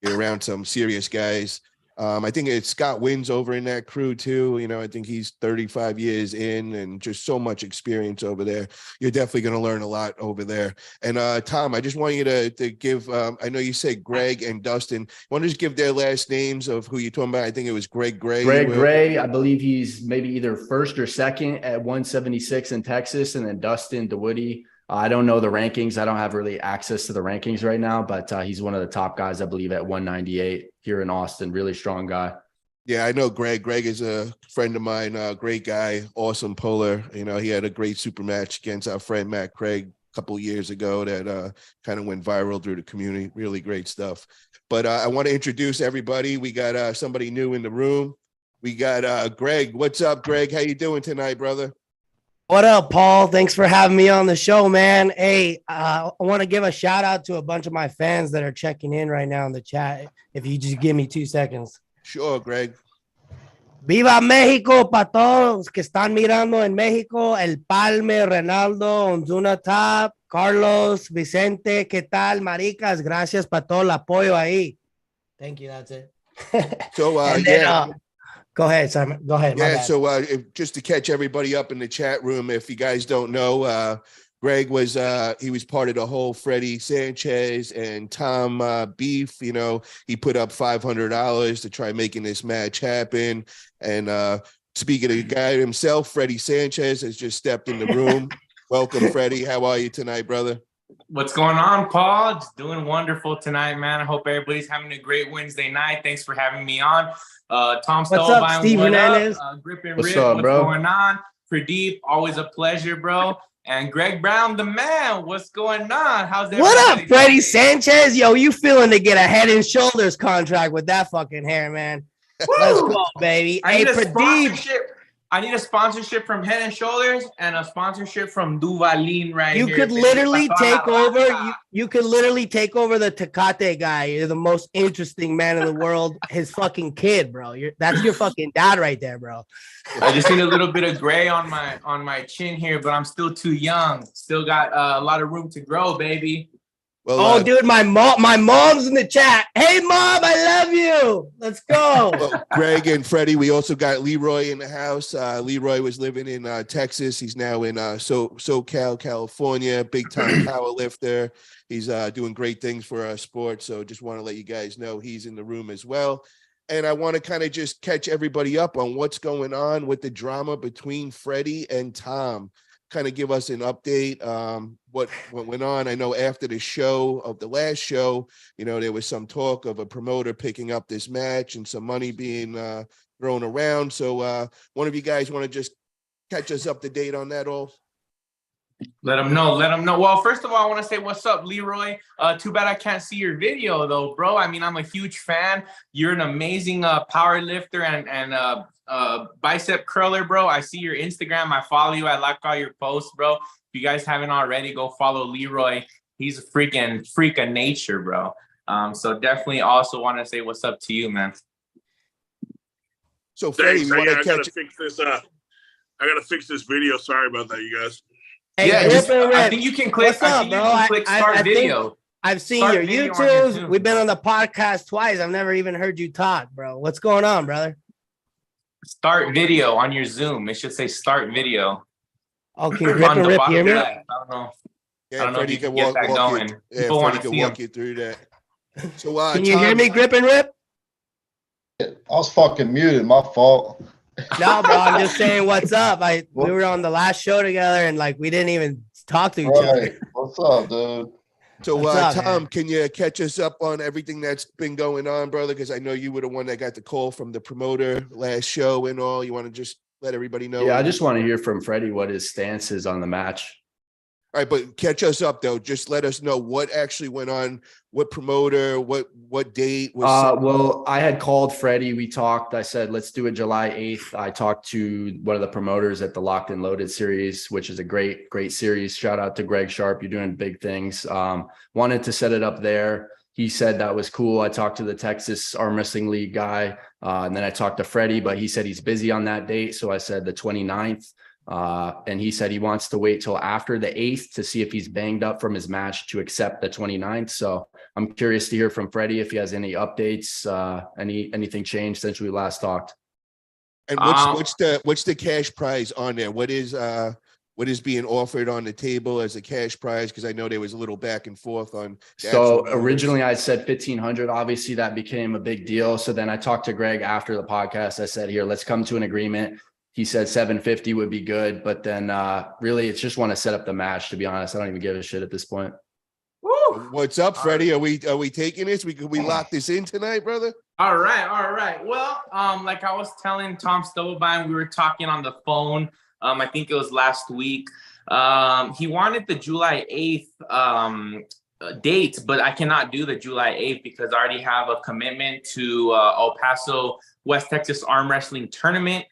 Speaker 2: You're around some serious guys. I think it's Scott Wynn's over in that crew too. You know, I think he's 35 years in and just so much experience over there. You're definitely going to learn a lot over there. And Tom, I just want you to give, I know you said Greg and Dustin. Want to just give their last names of who you're talking about? I think it was Greg Gray.
Speaker 1: Greg Gray, I believe he's maybe either first or second at 176 in Texas, and then Dustin DeWoody. I don't know the rankings. I don't have really access to the rankings right now, but he's one of the top guys, I believe, at 198 here in Austin. Really strong guy.
Speaker 2: Yeah, I know Greg. Greg is a friend of mine, great guy, awesome puller. You know, he had a great super match against our friend Matt Craig a couple of years ago that kind of went viral through the community. Really great stuff. But I want to introduce everybody. We got somebody new in the room. We got Greg. What's up, Greg? How you doing tonight, brother?
Speaker 5: What up, Paul? Thanks for having me on the show, man. Hey, I want to give a shout out to a bunch of my fans that are checking in right now in the chat. If you just give me 2 seconds.
Speaker 2: Sure, Greg.
Speaker 5: Viva México para todos que están mirando en México. El Palme, Renaldo, Onzuna Top, Carlos, Vicente, ¿qué tal, maricas? Gracias para todo el apoyo ahí. Thank you. That's it.
Speaker 2: So,
Speaker 5: go ahead, Simon. Go ahead.
Speaker 2: Yeah, so just to catch everybody up in the chat room, if you guys don't know, Greg was he was part of the whole Freddie Sanchez and Tom beef. You know, he put up $500 to try making this match happen. And speaking of the guy himself, Freddie Sanchez has just stepped in the room. Welcome, Freddie. How are you tonight, brother?
Speaker 6: What's going on, Paul? Just doing wonderful tonight, man. I hope everybody's having a great Wednesday night. Thanks for having me on. Tom
Speaker 5: What's up, Steve Hernandez?
Speaker 6: Grip and
Speaker 1: What's
Speaker 6: Rip,
Speaker 1: up,
Speaker 6: what's
Speaker 1: bro?
Speaker 6: going on? Pradeep, always a pleasure, bro. And Greg Brown, the man, what's going on? How's that?
Speaker 5: What up, Freddie Sanchez? Yo, you feeling to get a Head and Shoulders contract with that fucking hair, man? Let's go, baby.
Speaker 6: I
Speaker 5: Hey,
Speaker 6: need a
Speaker 5: Pradeep.
Speaker 6: sponsorship. I need a sponsorship from Head and Shoulders and a sponsorship from Duvalin right
Speaker 5: You
Speaker 6: here.
Speaker 5: could
Speaker 6: baby.
Speaker 5: literally take over.
Speaker 6: Raza.
Speaker 5: You could literally take over the Tecate guy. You're the most interesting man in the world. His fucking kid, bro. That's your fucking dad right there, bro.
Speaker 6: I just need a little bit of gray on my chin here, but I'm still too young. Still got a lot of room to grow, baby.
Speaker 2: Well,
Speaker 5: Dude, my mom's in the chat. Hey, mom, I love you. Let's go.
Speaker 2: well, Greg and Freddie, we also got Leroy in the house. Leroy was living in Texas. He's now in SoCal, California, big time power lifter. He's doing great things for our sport. So just want to let you guys know he's in the room as well. And I want to kind of just catch everybody up on what's going on with the drama between Freddie and Tom. Kind of give us an update. What went on? I know after the show of the last show, you know, there was some talk of a promoter picking up this match and some money being thrown around. So one of you guys want to just catch us up to date on that all?
Speaker 6: Let them know. Well, first of all, I want to say what's up, Leroy. Too bad I can't see your video though, bro. I mean, I'm a huge fan. You're an amazing power lifter and bicep curler, bro. I see your Instagram. I follow you. I like all your posts, bro. If you guys haven't already, go follow Leroy. He's a freaking freak of nature, bro. So definitely also want to say what's up to you, man.
Speaker 2: So Freddie, you want to
Speaker 3: I
Speaker 2: catch
Speaker 3: gotta fix this up. I gotta fix this video. Sorry about that, you guys.
Speaker 5: Hey,
Speaker 6: Yeah,
Speaker 5: Rip and Rip.
Speaker 6: I think you can click.
Speaker 5: What's up, bro?
Speaker 6: Start video.
Speaker 5: I've seen
Speaker 6: Start
Speaker 5: your
Speaker 6: video on
Speaker 5: YouTubes.
Speaker 6: Zoom.
Speaker 5: We've been on the podcast twice. I've never even heard you talk, bro. What's going on, brother?
Speaker 6: Start video on your Zoom. It should say start video.
Speaker 5: Oh, can Rip and Rip hear me?
Speaker 6: left. I don't know.
Speaker 2: Yeah,
Speaker 6: I don't know
Speaker 2: Freddie
Speaker 6: if you
Speaker 2: can
Speaker 6: can
Speaker 2: walk
Speaker 6: get that
Speaker 2: you.
Speaker 6: going.
Speaker 2: Yeah,
Speaker 6: People wanna
Speaker 2: Freddie can
Speaker 6: see
Speaker 2: walk you through that. So
Speaker 5: Can you hear
Speaker 2: Tom,
Speaker 5: me, Grip and Rip?
Speaker 4: I was fucking muted. My fault.
Speaker 5: No, bro. I'm just saying what's up. We were on the last show together and like we didn't even talk to each other.
Speaker 4: Right. What's up, dude?
Speaker 2: So
Speaker 5: What's up,
Speaker 2: Tom,
Speaker 5: man?
Speaker 2: can you catch us up on everything that's been going on, brother? Because I know you were the one that got the call from the promoter last show and all. You want to just let everybody know?
Speaker 1: Yeah, I just want to hear from Freddie what his stance is on the match.
Speaker 2: All right, but catch us up though. Just let us know what actually went on, what promoter, what date was.
Speaker 1: Well, I had called Freddie. We talked. I said, let's do it July 8th. I talked to one of the promoters at the Locked and Loaded series, which is a great series. Shout out to Greg Sharp. You're doing big things. Wanted to set it up there. He said that was cool. I talked to the Texas Armwrestling League guy. And then I talked to Freddie, but he said he's busy on that date. So I said the 29th. And he said he wants to wait till after the 8th to see if he's banged up from his match to accept the 29th. So I'm curious to hear from Freddie if he has any updates, anything changed since we last talked.
Speaker 2: And what's the cash prize on there? What is being offered on the table as a cash prize? Because I know there was a little back and forth on.
Speaker 1: So originally I said 1,500. Obviously that became a big deal. So then I talked to Greg after the podcast. I said, here, let's come to an agreement. He said 750 would be good, but then really it's just want to set up the match. To be honest, I don't even give a shit at this point.
Speaker 6: Woo!
Speaker 2: What's up, Freddie? Are we taking this? We lock this in tonight, brother?
Speaker 6: All right. Well, like I was telling Tom Stubblebine, we were talking on the phone. I think it was last week. He wanted the July 8th date, but I cannot do the July 8th because I already have a commitment to El Paso, West Texas Arm Wrestling Tournament.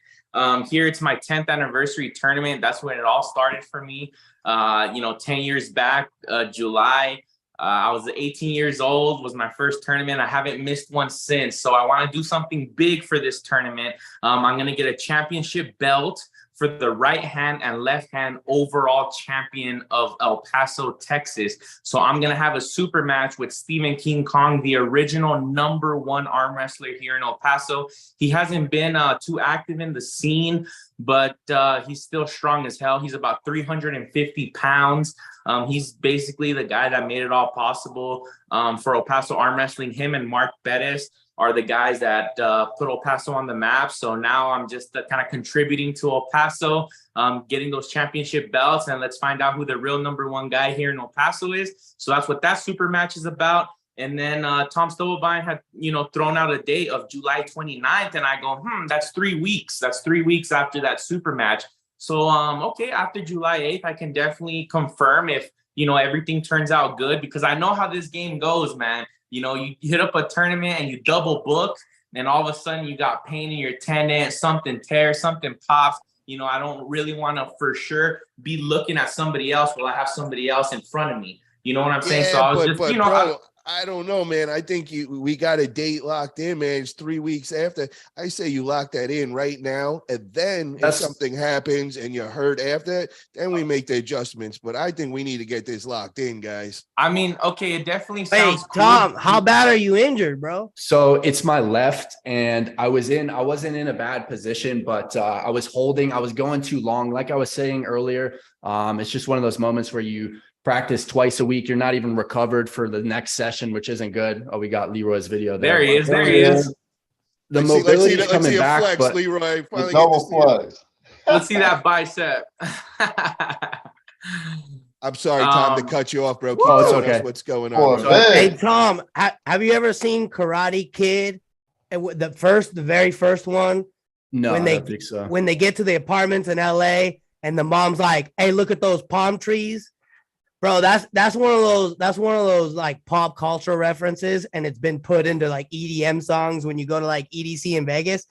Speaker 6: Here it's my 10th anniversary tournament. That's when it all started for me. 10 years back, July, I was 18 years old, was my first tournament. I haven't missed one since. So I want to do something big for this tournament. I'm going to get a championship belt for the right hand and left hand overall champion of El Paso, Texas. So I'm going to have a super match with Stephen King Kong, the original #1 arm wrestler here in El Paso. He hasn't been too active in the scene, but he's still strong as hell. He's about 350 pounds. He's basically the guy that made it all possible for El Paso Arm Wrestling. Him and Mark Bettis are the guys that put El Paso on the map. So now I'm just kind of contributing to El Paso, getting those championship belts, and let's find out who the real #1 guy here in El Paso is. So that's what that super match is about. And then Tom Stubblebine had, thrown out a date of July 29th, and I go, that's 3 weeks. That's 3 weeks after that super match. So, okay, after July 8th, I can definitely confirm if, everything turns out good, because I know how this game goes, man. You hit up a tournament and you double book, and all of a sudden you got pain in your tendon, something tears, something pops. I don't really want to for sure be looking at somebody else while I have somebody else in front of me. You know what I'm saying?
Speaker 2: Yeah,
Speaker 6: so I was just,
Speaker 2: bro, I don't know, man. I think we got a date locked in, man. It's 3 weeks after. I say you lock that in right now, and then if something happens and you're hurt after it, then we make the adjustments. But I think we need to get this locked in, guys.
Speaker 6: I mean, okay, it definitely sounds cool.
Speaker 5: Tom, how bad are you injured, bro?
Speaker 1: So it's my left, and I wasn't in a bad position, but I was going too long. Like I was saying earlier, it's just one of those moments where you practice twice a week. You're not even recovered for the next session, which isn't good. Oh, we got Leroy's video there.
Speaker 6: There he is.
Speaker 1: The mobility is coming back,
Speaker 2: flex,
Speaker 1: but
Speaker 2: Leroy.
Speaker 4: Double flex.
Speaker 6: Let's see that bicep.
Speaker 2: I'm sorry, Tom, to cut you off, bro.
Speaker 1: Oh, it's okay.
Speaker 2: What's going on?
Speaker 5: Hey, Tom, have you ever seen Karate Kid? The very first one?
Speaker 1: No,
Speaker 5: I
Speaker 1: don't think so.
Speaker 5: When they get to the apartments in LA and the mom's like, "Hey, look at those palm trees." Bro, that's one of those like pop culture references, and it's been put into like EDM songs when you go to like EDC in Vegas.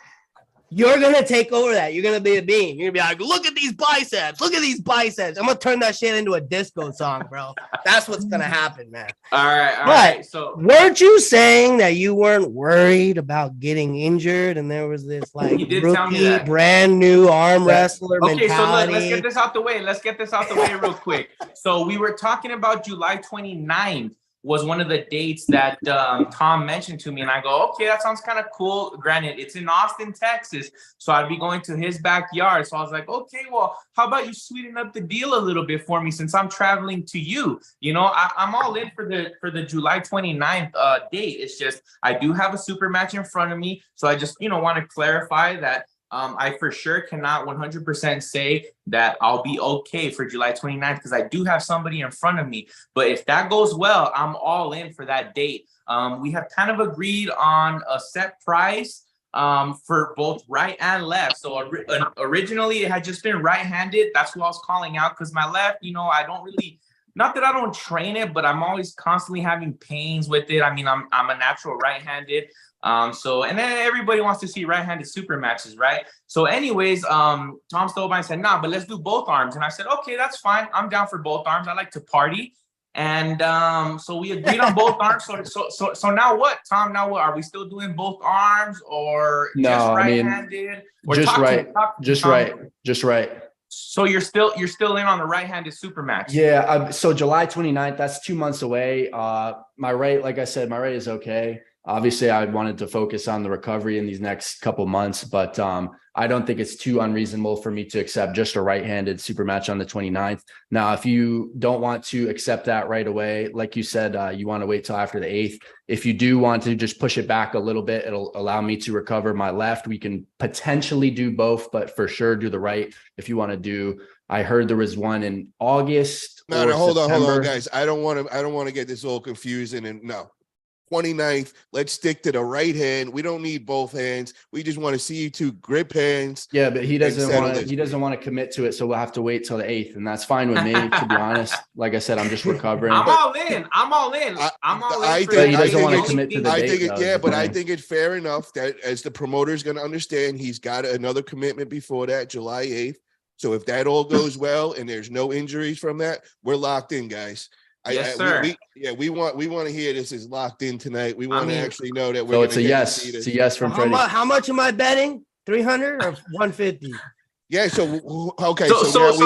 Speaker 5: You're gonna take over that. You're gonna be a beam. You're gonna be like, look at these biceps. Look at these biceps. I'm gonna turn that shit into a disco song, bro. That's what's gonna happen, man.
Speaker 6: All right. So
Speaker 5: weren't you saying that you weren't worried about getting injured, and there was this like rookie, brand new arm wrestler mentality?
Speaker 6: So let's get this out the way. Real quick. So we were talking about July 29th. Was one of the dates that Tom mentioned to me, and I go, okay, that sounds kind of cool. Granted, it's in Austin, Texas, so I'd be going to his backyard. So I was like, okay, well, how about you sweeten up the deal a little bit for me since I'm traveling to you? I'm all in for the July 29th date. It's just I do have a super match in front of me, so I just want to clarify that. I for sure cannot 100% say that I'll be okay for July 29th because I do have somebody in front of me. But if that goes well, I'm all in for that date. We have kind of agreed on a set price for both right and left. So originally it had just been right-handed. That's what I was calling out because my left, I don't really, not that I don't train it, but I'm always constantly having pains with it. I mean, I'm a natural right-handed. And then everybody wants to see right-handed super matches, right? So anyways, Tom Stolbein said, nah, but let's do both arms. And I said, okay, that's fine. I'm down for both arms. I like to party. And so we agreed on both arms. So now what, Tom? Now what? Are we still doing both arms or
Speaker 1: no,
Speaker 6: just right-handed?
Speaker 1: Just right.
Speaker 6: So you're still in on the right-handed super match.
Speaker 1: Yeah. So July 29th, that's 2 months away. My rate, like I said, my rate is okay. Obviously, I wanted to focus on the recovery in these next couple months, but I don't think it's too unreasonable for me to accept just a right-handed super match on the 29th. Now, if you don't want to accept that right away, like you said, you want to wait till after the 8th. If you do want to just push it back a little bit, it'll allow me to recover my left. We can potentially do both, but for sure do the right. If you want to do, I heard there was one in August.
Speaker 2: No, hold on, guys. I don't want to get this all confusing. And no, 29th, let's stick to the right hand. We don't need both hands. We just want to see you two grip hands.
Speaker 1: Yeah, but he doesn't want to commit to it, so we'll have to wait till the 8th, and that's fine with me, to be honest. Like I said, I'm just recovering.
Speaker 6: I'm all in.
Speaker 1: He doesn't want to commit to the date.
Speaker 2: I think it's fair enough that as the promoter is going to understand, he's got another commitment before that, July 8th. So if that all goes well and there's no injuries from that, we're locked in, guys.
Speaker 6: Yes, sir.
Speaker 2: We want to hear this is locked in tonight. We want to actually know that we're.
Speaker 1: So it's a yes. It's a yes from Freddie.
Speaker 5: How much am I betting? 300 or 150?
Speaker 2: Yeah. So okay.
Speaker 6: So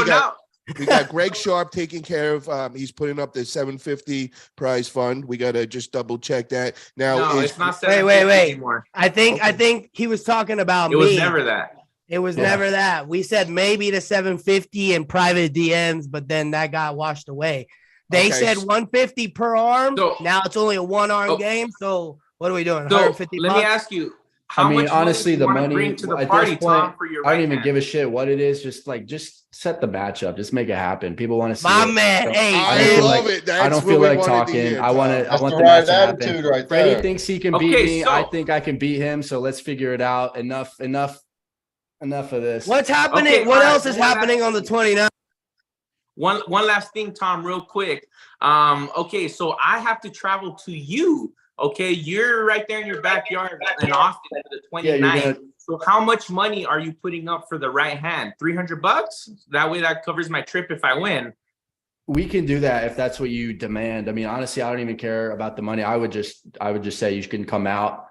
Speaker 2: we got Greg Sharp taking care of. He's putting up the 750 prize fund. We got to just double check that. Now
Speaker 6: no, it's not
Speaker 5: 750 wait. Anymore. I think he was talking about
Speaker 6: me. It was never that.
Speaker 5: It was never that. We said maybe the 750 in private DMs, but then that got washed away. They said 150 per arm. So, now it's only a one-arm game. So what are we doing? 150
Speaker 6: let me ask you.
Speaker 1: Honestly, the money
Speaker 6: bring to the party, Tom, for your
Speaker 1: I don't even give a shit what it is. Just set the match up. Just make it happen. People want to see
Speaker 5: my man. Hey,
Speaker 2: I love it.
Speaker 1: I don't feel like talking. I want the match to happen.
Speaker 4: Right
Speaker 1: Freddie thinks he can beat me. I think I can beat him. So let's figure it out. Enough of this.
Speaker 5: What's happening? Okay, what else is happening on the 29th?
Speaker 6: One last thing, Tom, real quick. Okay, so I have to travel to you. Okay, you're right there in your backyard in Austin for the 29th. So how much money are you putting up for the right hand? $300? That way that covers my trip if I win.
Speaker 1: We can do that if that's what you demand. I mean, honestly, I don't even care about the money. I would just say you can come out.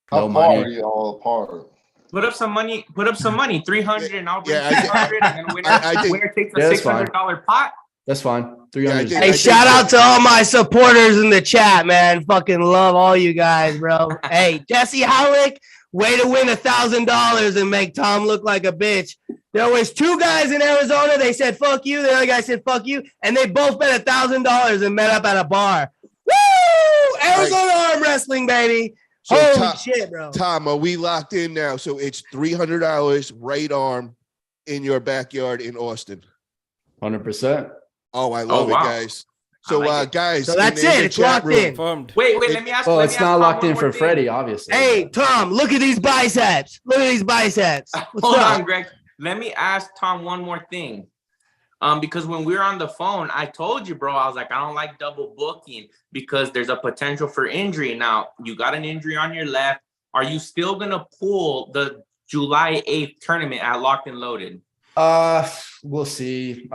Speaker 4: How far are you all apart?
Speaker 6: Put up some money, 300 and I'll bring 200 and then winner takes a $600 pot.
Speaker 1: That's fine. 300.
Speaker 5: Hey, shout out to all my supporters in the chat, man. Fucking love all you guys, bro. Hey, Jesse Howlick, way to win $1,000 and make Tom look like a bitch. There was 2 guys in Arizona. They said, fuck you. The other guy said, fuck you. And they both bet $1,000 and met up at a bar. Woo! Arizona arm wrestling, baby.
Speaker 2: So
Speaker 5: holy shit, bro.
Speaker 2: Tom, are we locked in now? So it's $300 right arm in your backyard in Austin.
Speaker 1: 100%.
Speaker 2: Oh, I love it, guys. So, guys.
Speaker 5: So that's it. It's locked in.
Speaker 6: Wait, let me ask.
Speaker 1: Well, it's not locked in for Freddie, obviously.
Speaker 5: Hey, Tom, look at these biceps.
Speaker 6: Hold on, Greg. Let me ask Tom one more thing. Because when we were on the phone, I told you, bro, I was like, I don't like double booking because there's a potential for injury. Now, you got an injury on your left. Are you still going to pull the July 8th tournament at Locked and Loaded?
Speaker 1: We'll see.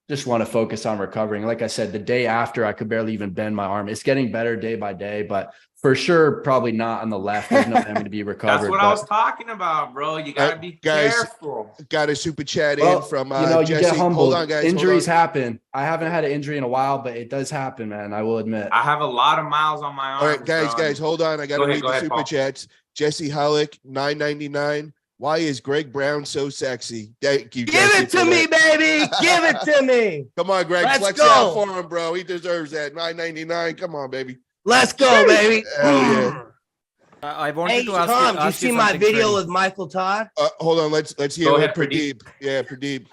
Speaker 1: Just want to focus on recovering. Like I said, the day after, I could barely even bend my arm. It's getting better day by day, but for sure, probably not on the left. There's no having to be recovered.
Speaker 6: That's what I was talking about, bro. You got to be careful.
Speaker 2: Got a super chat in from
Speaker 1: you
Speaker 2: Jesse.
Speaker 1: get humbled.
Speaker 2: Hold on, guys.
Speaker 1: Injuries happen. I haven't had an injury in a while, but it does happen, man. I will admit.
Speaker 6: I have a lot of miles on my arm.
Speaker 2: All right, guys, hold on. I got to read the super chats. Jesse Hollick, $9.99. Why is Greg Brown so sexy? Thank you.
Speaker 5: Give it to me, baby. Give it to me.
Speaker 2: Come on, Greg.
Speaker 5: Let's
Speaker 2: flex
Speaker 5: go.
Speaker 2: out for him, bro. He deserves that. $9.99. Come on, baby.
Speaker 5: Let's go, baby.
Speaker 2: Yeah.
Speaker 7: I wanted to ask
Speaker 5: Tom,
Speaker 7: you.
Speaker 5: Did you see my video with Michael Todd?
Speaker 2: Hold on. Let's hear
Speaker 6: Go ahead,
Speaker 2: Pradeep. Yeah, Pradeep.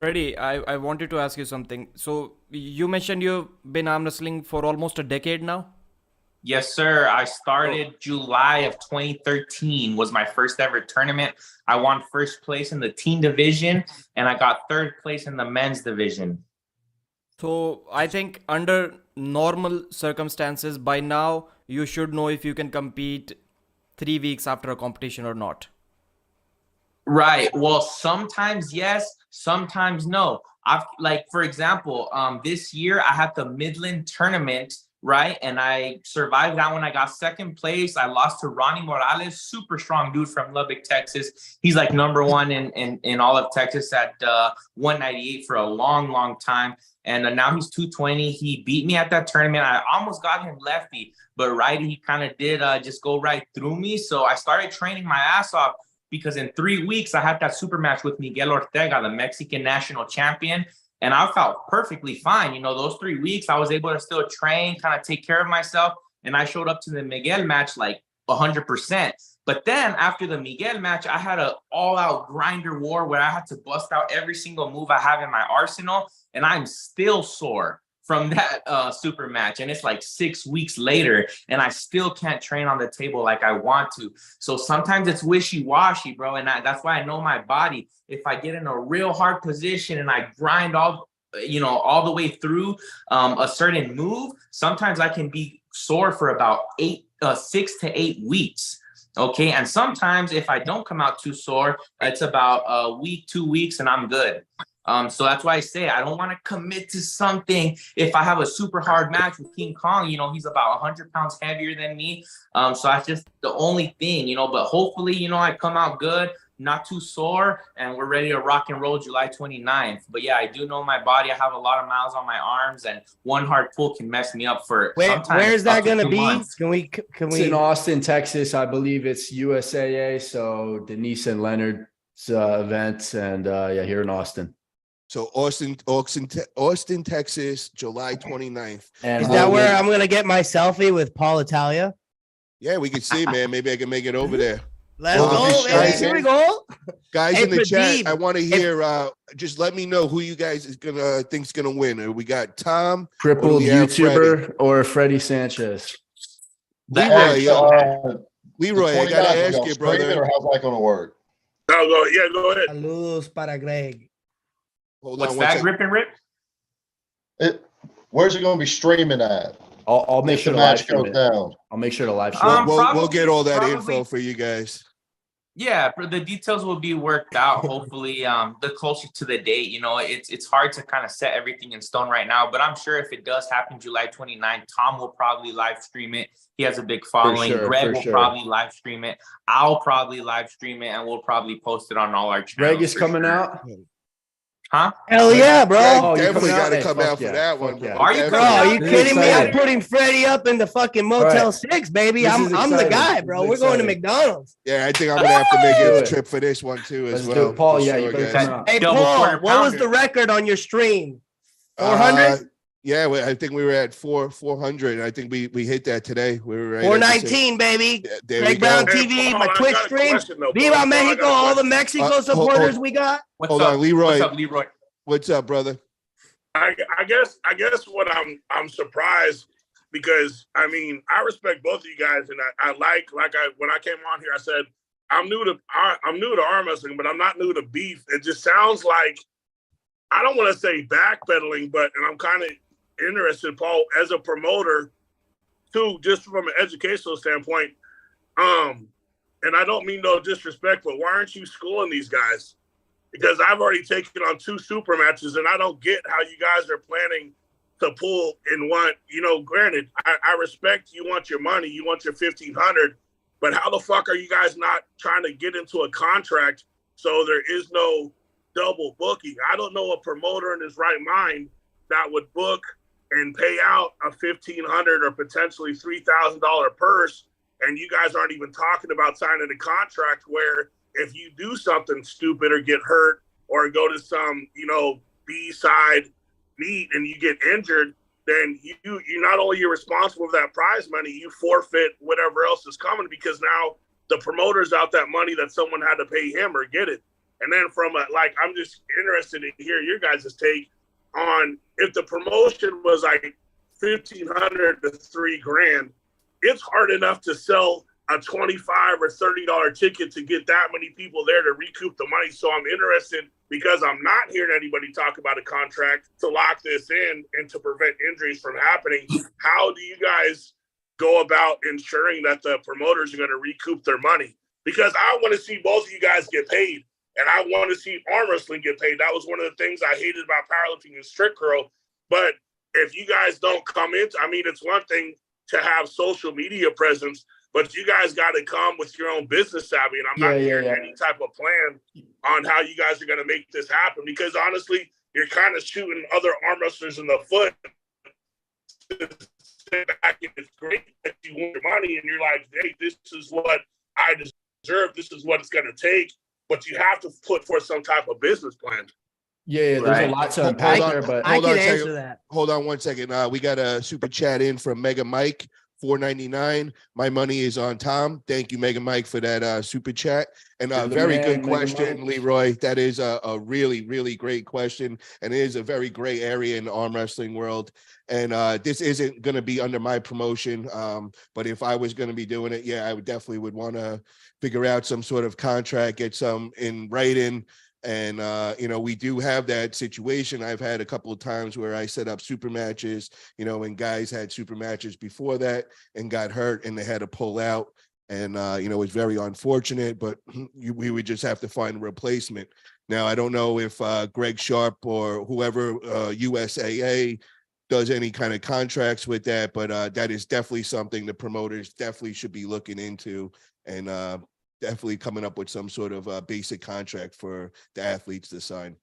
Speaker 7: Freddie, I wanted to ask you something. So you mentioned you've been arm wrestling for almost a decade now?
Speaker 6: Yes, sir. I started July of 2013 was my first ever tournament. I won first place in the teen division, and I got third place in the men's division.
Speaker 7: So I think under normal circumstances, by now, you should know if you can compete 3 weeks after a competition or not.
Speaker 6: Right. Well, sometimes yes, sometimes no. For example, this year I had the Midland tournament right? And I survived that one. I got second place. I lost to Ronnie Morales, super strong dude from Lubbock, Texas. He's like number one in all of Texas at 198 for a long, long time. And now he's 220. He beat me at that tournament. I almost got him lefty, but righty, he kind of did just go right through me. So I started training my ass off because in 3 weeks, I had that super match with Miguel Ortega, the Mexican national champion. And I felt perfectly fine. You know, those 3 weeks, I was able to still train, kind of take care of myself. And I showed up to the Miguel match like 100%. But then after the Miguel match, I had an all-out grinder war where I had to bust out every single move I have in my arsenal. And I'm still sore from that super match. And it's like 6 weeks later, and I still can't train on the table like I want to. So sometimes it's wishy-washy, bro. And that's why I know my body. If I get in a real hard position and I grind all the way through a certain move, sometimes I can be sore for about 6 to 8 weeks. Okay. And sometimes if I don't come out too sore, it's about a week, 2 weeks, and I'm good. So that's why I say I don't want to commit to something. If I have a super hard match with King Kong, you know, he's about 100 pounds heavier than me. So that's just the only thing, you know, but hopefully, you know, I come out good, not too sore, and we're ready to rock and roll July 29th. But yeah, I do know my body. I have a lot of miles on my arms, and one hard pull can mess me up for
Speaker 5: Where's that going to be?
Speaker 6: Months.
Speaker 5: Can we?
Speaker 1: It's in Austin, Texas. I believe it's USAA. So Denise and Leonard's event, and here in Austin.
Speaker 2: So Austin, Texas, July 29th.
Speaker 1: And
Speaker 5: Is that where I'm going to get my selfie with Paul Italia?
Speaker 2: Yeah, we can see, man. Maybe I can make it over there.
Speaker 5: Let's go, baby. Here we go.
Speaker 2: Guys
Speaker 5: Hey,
Speaker 2: in the
Speaker 5: Pradeep,
Speaker 2: chat, I want to hear. Just let me know who you guys think's gonna win. We got Tom,
Speaker 1: crippled YouTuber,
Speaker 2: Freddie?
Speaker 1: or Freddie Sanchez.
Speaker 2: Leroy, I gotta ask you, brother.
Speaker 4: Or how's that gonna work?
Speaker 3: Go ahead.
Speaker 5: Saludos para Greg.
Speaker 2: Hold
Speaker 6: What's
Speaker 2: on,
Speaker 6: that, Grip and Rip?
Speaker 4: Where's it going to be streaming at?
Speaker 1: I'll make sure
Speaker 4: the
Speaker 1: to live
Speaker 4: match
Speaker 1: stream
Speaker 4: goes
Speaker 1: it.
Speaker 4: down.
Speaker 1: I'll make sure to live stream.
Speaker 2: We'll get all that
Speaker 6: probably,
Speaker 2: info for you guys.
Speaker 6: Yeah, the details will be worked out. Hopefully, the closer to the date, you know, it's hard to kind of set everything in stone right now. But I'm sure if it does happen July 29th, Tom will probably live stream it. He has a big following. Greg will probably live stream it. I'll probably live stream it, and we'll probably post it on all our channels.
Speaker 1: Greg is coming out.
Speaker 6: Huh?
Speaker 5: Hell yeah, bro.
Speaker 2: Definitely got to come out for that one.
Speaker 1: Yeah.
Speaker 6: Are you
Speaker 5: Bro, are you kidding me? I'm
Speaker 1: excited.
Speaker 5: putting Freddie up in the fucking Motel 6, baby.
Speaker 1: This
Speaker 5: I'm
Speaker 1: is
Speaker 5: the
Speaker 1: exciting.
Speaker 5: guy, bro.
Speaker 1: This
Speaker 5: We're
Speaker 1: is
Speaker 5: going to
Speaker 1: exciting.
Speaker 5: McDonald's.
Speaker 2: Yeah, I think I'm gonna have to make
Speaker 1: Do
Speaker 2: a
Speaker 1: it.
Speaker 2: trip for this one too, as
Speaker 1: Let's
Speaker 2: well.
Speaker 1: do it. Paul,
Speaker 2: for
Speaker 1: yeah,
Speaker 2: sure,
Speaker 1: you better
Speaker 2: guys.
Speaker 1: come out.
Speaker 5: Hey,
Speaker 6: Double
Speaker 5: Paul,
Speaker 6: quarter
Speaker 5: what was
Speaker 6: pounder.
Speaker 5: the record on your stream? 400?
Speaker 2: Yeah, I think we were at 400. I think we hit that today. We were right
Speaker 5: 419, baby.
Speaker 2: Yeah, there we
Speaker 5: Greg
Speaker 2: go.
Speaker 5: Brown
Speaker 3: Hey,
Speaker 5: TV,
Speaker 3: Paul,
Speaker 5: my
Speaker 3: I
Speaker 5: Twitch
Speaker 3: got a
Speaker 5: stream.
Speaker 3: question, though,
Speaker 5: Viva
Speaker 3: Paul. I got a
Speaker 5: Mexico, all the
Speaker 3: question.
Speaker 5: Mexico supporters we got.
Speaker 6: What's
Speaker 2: Hold
Speaker 6: up?
Speaker 2: on, Leroy.
Speaker 6: What's up, Leroy?
Speaker 2: What's up, brother?
Speaker 3: I guess what I'm surprised because I mean I respect both of you guys and I when I came on here I said I'm new to arm wrestling, but I'm not new to beef. It just sounds like I don't want to say backpedaling, and I'm kind of interested, Paul, as a promoter too, just from an educational standpoint. And I don't mean no disrespect, but why aren't you schooling these guys? Because I've already taken on 2 super matches, and I don't get how you guys are planning to pull in one. You know, granted, I respect you want your money, you want your $1,500, but how the fuck are you guys not trying to get into a contract so there is no double booking? I don't know a promoter in his right mind that would book and pay out a $1,500 or potentially $3,000 purse, and you guys aren't even talking about signing a contract where if you do something stupid or get hurt or go to some, B-side meet and you get injured, then you not only you're responsible for that prize money, you forfeit whatever else is coming because now the promoter's out that money that someone had to pay him or get it. And then I'm just interested to hear your guys' take on if the promotion was like $1,500 to $3,000, it's hard enough to sell a $25 or $30 ticket to get that many people there to recoup the money. So I'm interested because I'm not hearing anybody talk about a contract to lock this in and to prevent injuries from happening. How do you guys go about ensuring that the promoters are going to recoup their money? Because I want to see both of you guys get paid, and I want to see arm wrestling get paid. That was one of the things I hated about powerlifting and strict curl. But if you guys don't come in, I mean, it's one thing to have social media presence, but you guys got to come with your own business savvy. And I'm not hearing any type of plan on how you guys are going to make this happen, because honestly, you're kind of shooting other arm wrestlers in the foot. It's great that you want your money and you're like, hey, this is what I deserve. This is what it's going to take. But you have to put forth some type of business plan.
Speaker 1: Yeah, there's a lot to unpack there, but
Speaker 5: I can answer that.
Speaker 2: Hold on one second. We got a super chat in from Mega Mike, $4.99. My money is on Tom. Thank you, Mega Mike, for that super chat. And a very good question, Leroy. That is a really, really great question. And it is a very gray area in the arm wrestling world. And this isn't going to be under my promotion. But if I was going to be doing it, I would definitely want to figure out some sort of contract, get some in writing. And, we do have that situation. I've had a couple of times where I set up super matches, and guys had super matches before that and got hurt and they had to pull out. And, it was very unfortunate, but we would just have to find a replacement. Now, I don't know if Greg Sharp or whoever, USAA, does any kind of contracts with that, but that is definitely something the promoters definitely should be looking into, and definitely coming up with some sort of basic contract for the athletes to sign.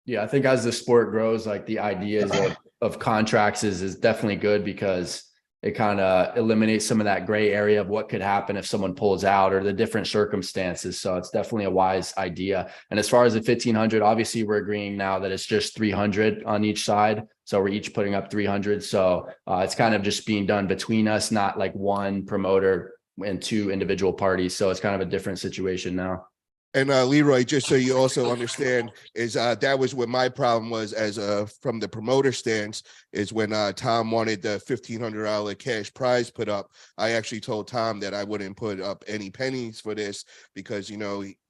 Speaker 1: Yeah, I think as the sport grows, like the ideas of contracts is definitely good, because it kind of eliminates some of that gray area of what could happen if someone pulls out or the different circumstances. So it's definitely a wise idea. And as far as the 1,500, obviously we're agreeing now that it's just 300 on each side. So we're each putting up 300. So it's kind of just being done between us, not like one promoter and two individual parties. So it's kind of a different situation now.
Speaker 2: And Leroy, just so you also understand, is that was what my problem was as from the promoter stance, is when Tom wanted the $1,500 cash prize put up. I actually told Tom that I wouldn't put up any pennies for this, because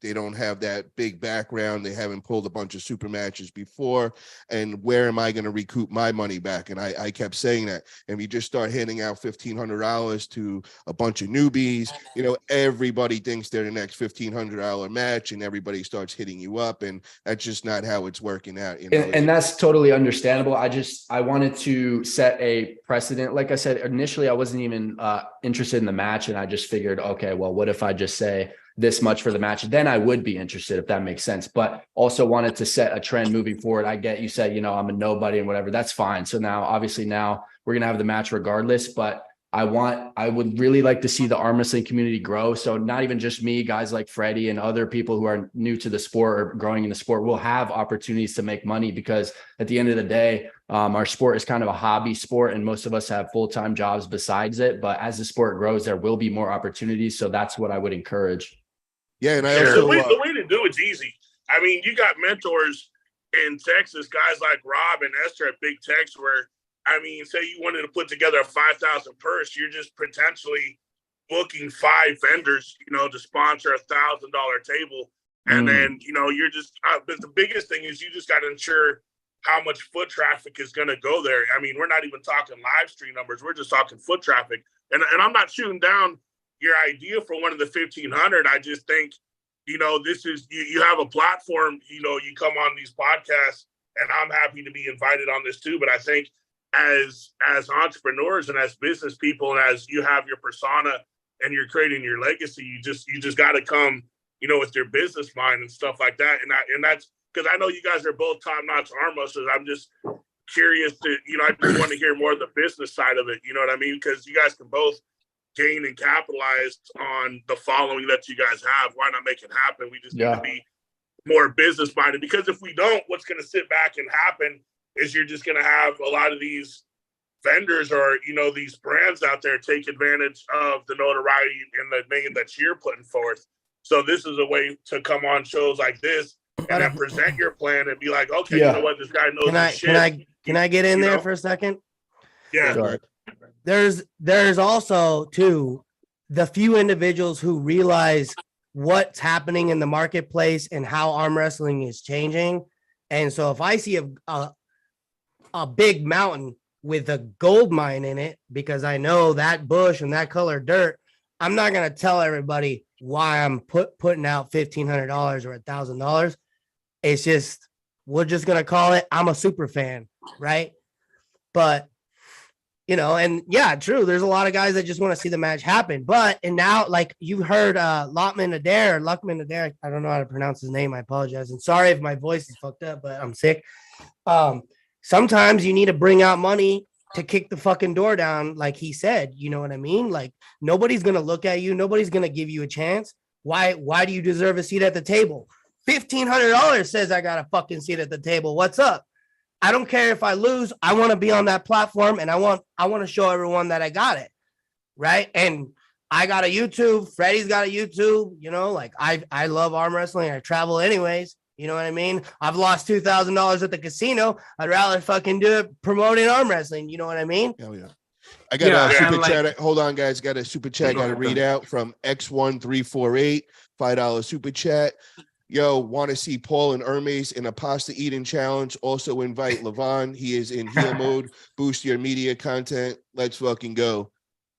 Speaker 2: they don't have that big background. They haven't pulled a bunch of super matches before, and where am I going to recoup my money back? And I kept saying that. And we just start handing out $1,500 to a bunch of newbies. Everybody thinks they're the next $1,500 match, and everybody starts hitting you up, and that's just not how it's working out.
Speaker 1: And that's totally understandable. I wanted to set a precedent. Like I said, initially I wasn't even interested in the match, and I just figured, okay, well, what if I just say this much for the match? Then I would be interested, if that makes sense. But also wanted to set a trend moving forward. I get you said, I'm a nobody and whatever, that's fine. So now obviously now we're going to have the match regardless, but I would really like to see the arm wrestling community grow. So not even just me, guys like Freddie and other people who are new to the sport or growing in the sport will have opportunities to make money, because at the end of the day, our sport is kind of a hobby sport, and most of us have full-time jobs besides it. But as the sport grows, there will be more opportunities. So that's what I would encourage.
Speaker 2: Yeah, and
Speaker 3: the way to do it's easy. I mean, you got mentors in Texas, guys like Rob and Esther at Big Tex, where, I mean, say you wanted to put together a 5,000 purse, you're just potentially booking 5 vendors, to sponsor a $1,000 table. And then, you're just, but the biggest thing is you just got to ensure how much foot traffic is going to go there. I mean, we're not even talking live stream numbers. We're just talking foot traffic. And I'm not shooting down your idea for one of the 1,500. I just think, this is, you have a platform, you come on these podcasts, and I'm happy to be invited on this too. But I think as entrepreneurs and as business people, and as you have your persona and you're creating your legacy, you just got to come, with your business mind and stuff like that. And that's because I know you guys are both top-notch arm wrestlers. I'm just curious to, I just want to hear more of the business side of it. You know what I mean? Because you guys can both gain and capitalize on the following that you guys have. Why not make it happen? We just need to be more business minded, because if we don't, what's going to sit back and happen is you're just going to have a lot of these vendors or, these brands out there take advantage of the notoriety and the name that you're putting forth. So this is a way to come on shows like this and then present your plan and be like, okay, you know what, this guy knows his shit.
Speaker 5: Can I get in there for a second?
Speaker 3: Yeah.
Speaker 2: Sure.
Speaker 5: There's also too the few individuals who realize what's happening in the marketplace and how arm wrestling is changing. And so if I see a big mountain with a gold mine in it, because I know that bush and that color dirt, I'm not going to tell everybody why I'm putting out $1,500 or $1,000. It's just, we're just going to call it, I'm a super fan, right? But, you know, and yeah, true. There's a lot of guys that just want to see the match happen. But, and now, like you heard Luckman Adair, I don't know how to pronounce his name. I apologize. And sorry if my voice is fucked up, but I'm sick. Sometimes you need to bring out money to kick the fucking door down, like he said. You know what I mean? Like, nobody's going to look at you. Nobody's going to give you a chance. Why do you deserve a seat at the table? $1,500 says I got a fucking seat at the table. What's up? I don't care if I lose. I want to be on that platform, and I want to show everyone that I got it, right? And I got a YouTube. Freddie's got a YouTube. You know, like I love arm wrestling. I travel anyways. You know what I mean? I've lost $2,000 at the casino. I'd rather fucking do it promoting arm wrestling. You know what I mean?
Speaker 2: Hell yeah. I got a super chat. Hold on, guys. Got a super chat. Got to read out from X1348. $5 super chat. Yo, want to see Paul and Hermes in a pasta eating challenge. Also invite Levon. He is in heel mode. Boost your media content. Let's fucking go.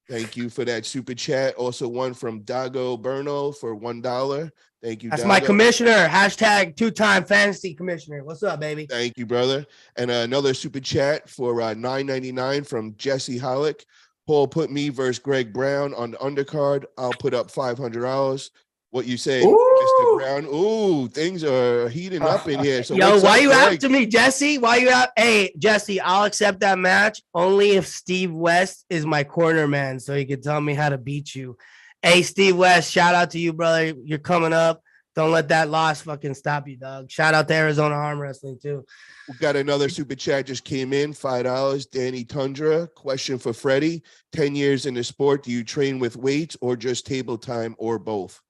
Speaker 2: Thank you for that super chat. Also one from Dago Berno for $1. Thank you,
Speaker 5: That's
Speaker 2: Dago.
Speaker 5: my commissioner. Hashtag 2-time fantasy commissioner. What's up, baby?
Speaker 2: Thank you, brother. And another super chat for $9.99 from Jesse Hollick. Paul put me versus Greg Brown on the undercard. I'll put up $500. What you say, Mr. Brown? Ooh, things are heating up in here. So
Speaker 5: yo, why you after me, Jesse? Why you out? Hey, Jesse, I'll accept that match only if Steve West is my corner man, so he can tell me how to beat you. Hey, Steve West, shout out to you, brother. You're coming up. Don't let that loss fucking stop you, dog. Shout out to Arizona Arm Wrestling too.
Speaker 2: We got another super chat just came in, $5. Danny Tundra. Question for Freddie: 10 years in the sport, do you train with weights or just table time or both?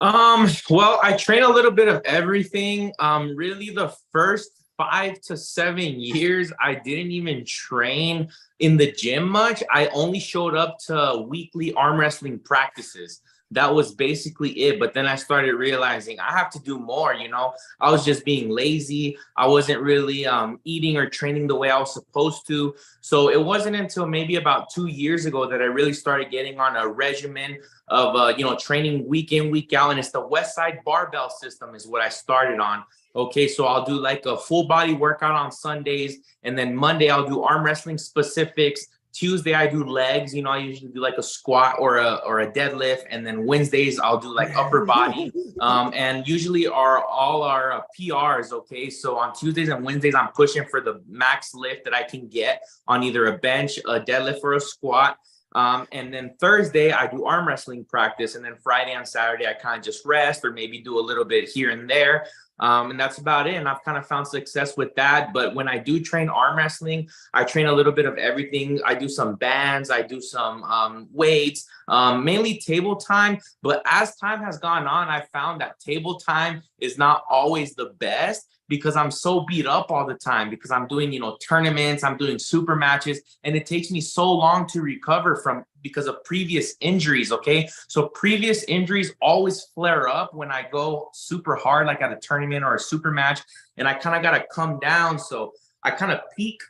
Speaker 6: Well, I train a little bit of everything. Really the first 5 to 7 years, I didn't even train in the gym much. I only showed up to weekly arm wrestling practices. That was basically it. But then I started realizing I have to do more, you know. I was just being lazy. I wasn't really eating or training the way I was supposed to. So it wasn't until maybe about 2 years ago that I really started getting on a regimen of, training week in, week out. And it's the West Side barbell system is what I started on. Okay, so I'll do like a full body workout on Sundays. And then Monday, I'll do arm wrestling specifics. Tuesday, I do legs. You know, I usually do like a squat or a deadlift. And then Wednesdays, I'll do like upper body. And usually all our PRs, okay? So on Tuesdays and Wednesdays, I'm pushing for the max lift that I can get on either a bench, a deadlift, or a squat. And then Thursday, I do arm wrestling practice. And then Friday and Saturday, I kind of just rest or maybe do a little bit here and there. And that's about it. And I've kind of found success with that. But when I do train arm wrestling, I train a little bit of everything. I do some bands, I do some weights, mainly table time. But as time has gone on, I found that table time is not always the best because I'm so beat up all the time because I'm doing, tournaments, I'm doing super matches, and it takes me so long to recover from because of previous injuries, okay? So previous injuries always flare up when I go super hard, like at a tournament or a super match, and I kind of got to come down. So I kind of peak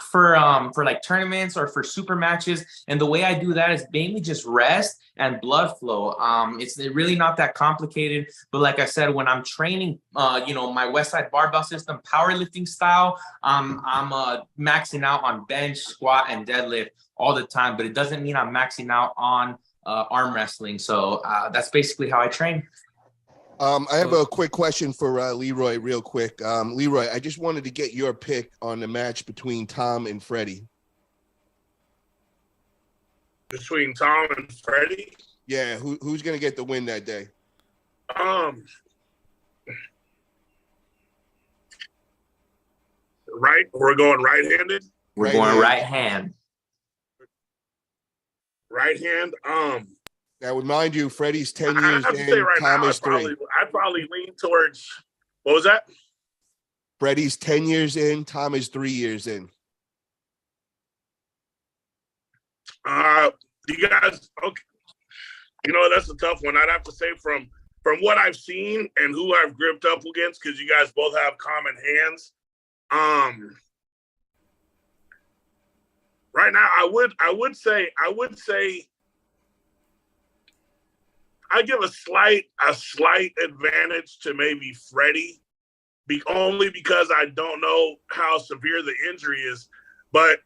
Speaker 6: for like tournaments or for super matches. And the way I do that is mainly just rest and blood flow. It's really not that complicated. But like I said, when I'm training, my West Side barbell system, powerlifting style, I'm maxing out on bench, squat, and deadlift all the time. But it doesn't mean I'm maxing out on arm wrestling. So that's basically how I train.
Speaker 2: I have a quick question for Leroy real quick. Leroy, I just wanted to get your pick on the match between Tom and Freddie.
Speaker 3: Between Tom and Freddie?
Speaker 2: Yeah, who's going to get the win that day?
Speaker 3: Right? We're going right-handed?
Speaker 6: We're going right hand.
Speaker 3: Right hand?
Speaker 2: Now, remind you, Freddie's 10 years in,
Speaker 3: right
Speaker 2: Tom
Speaker 3: now,
Speaker 2: is 3.
Speaker 3: I'd probably lean towards, what was that?
Speaker 2: Freddie's 10 years in, Tom is 3 years in.
Speaker 3: You guys, okay. That's a tough one. I'd have to say from what I've seen and who I've gripped up against, because you guys both have common hands. Right now, I would say I give a slight advantage to maybe Freddie, only because I don't know how severe the injury is. But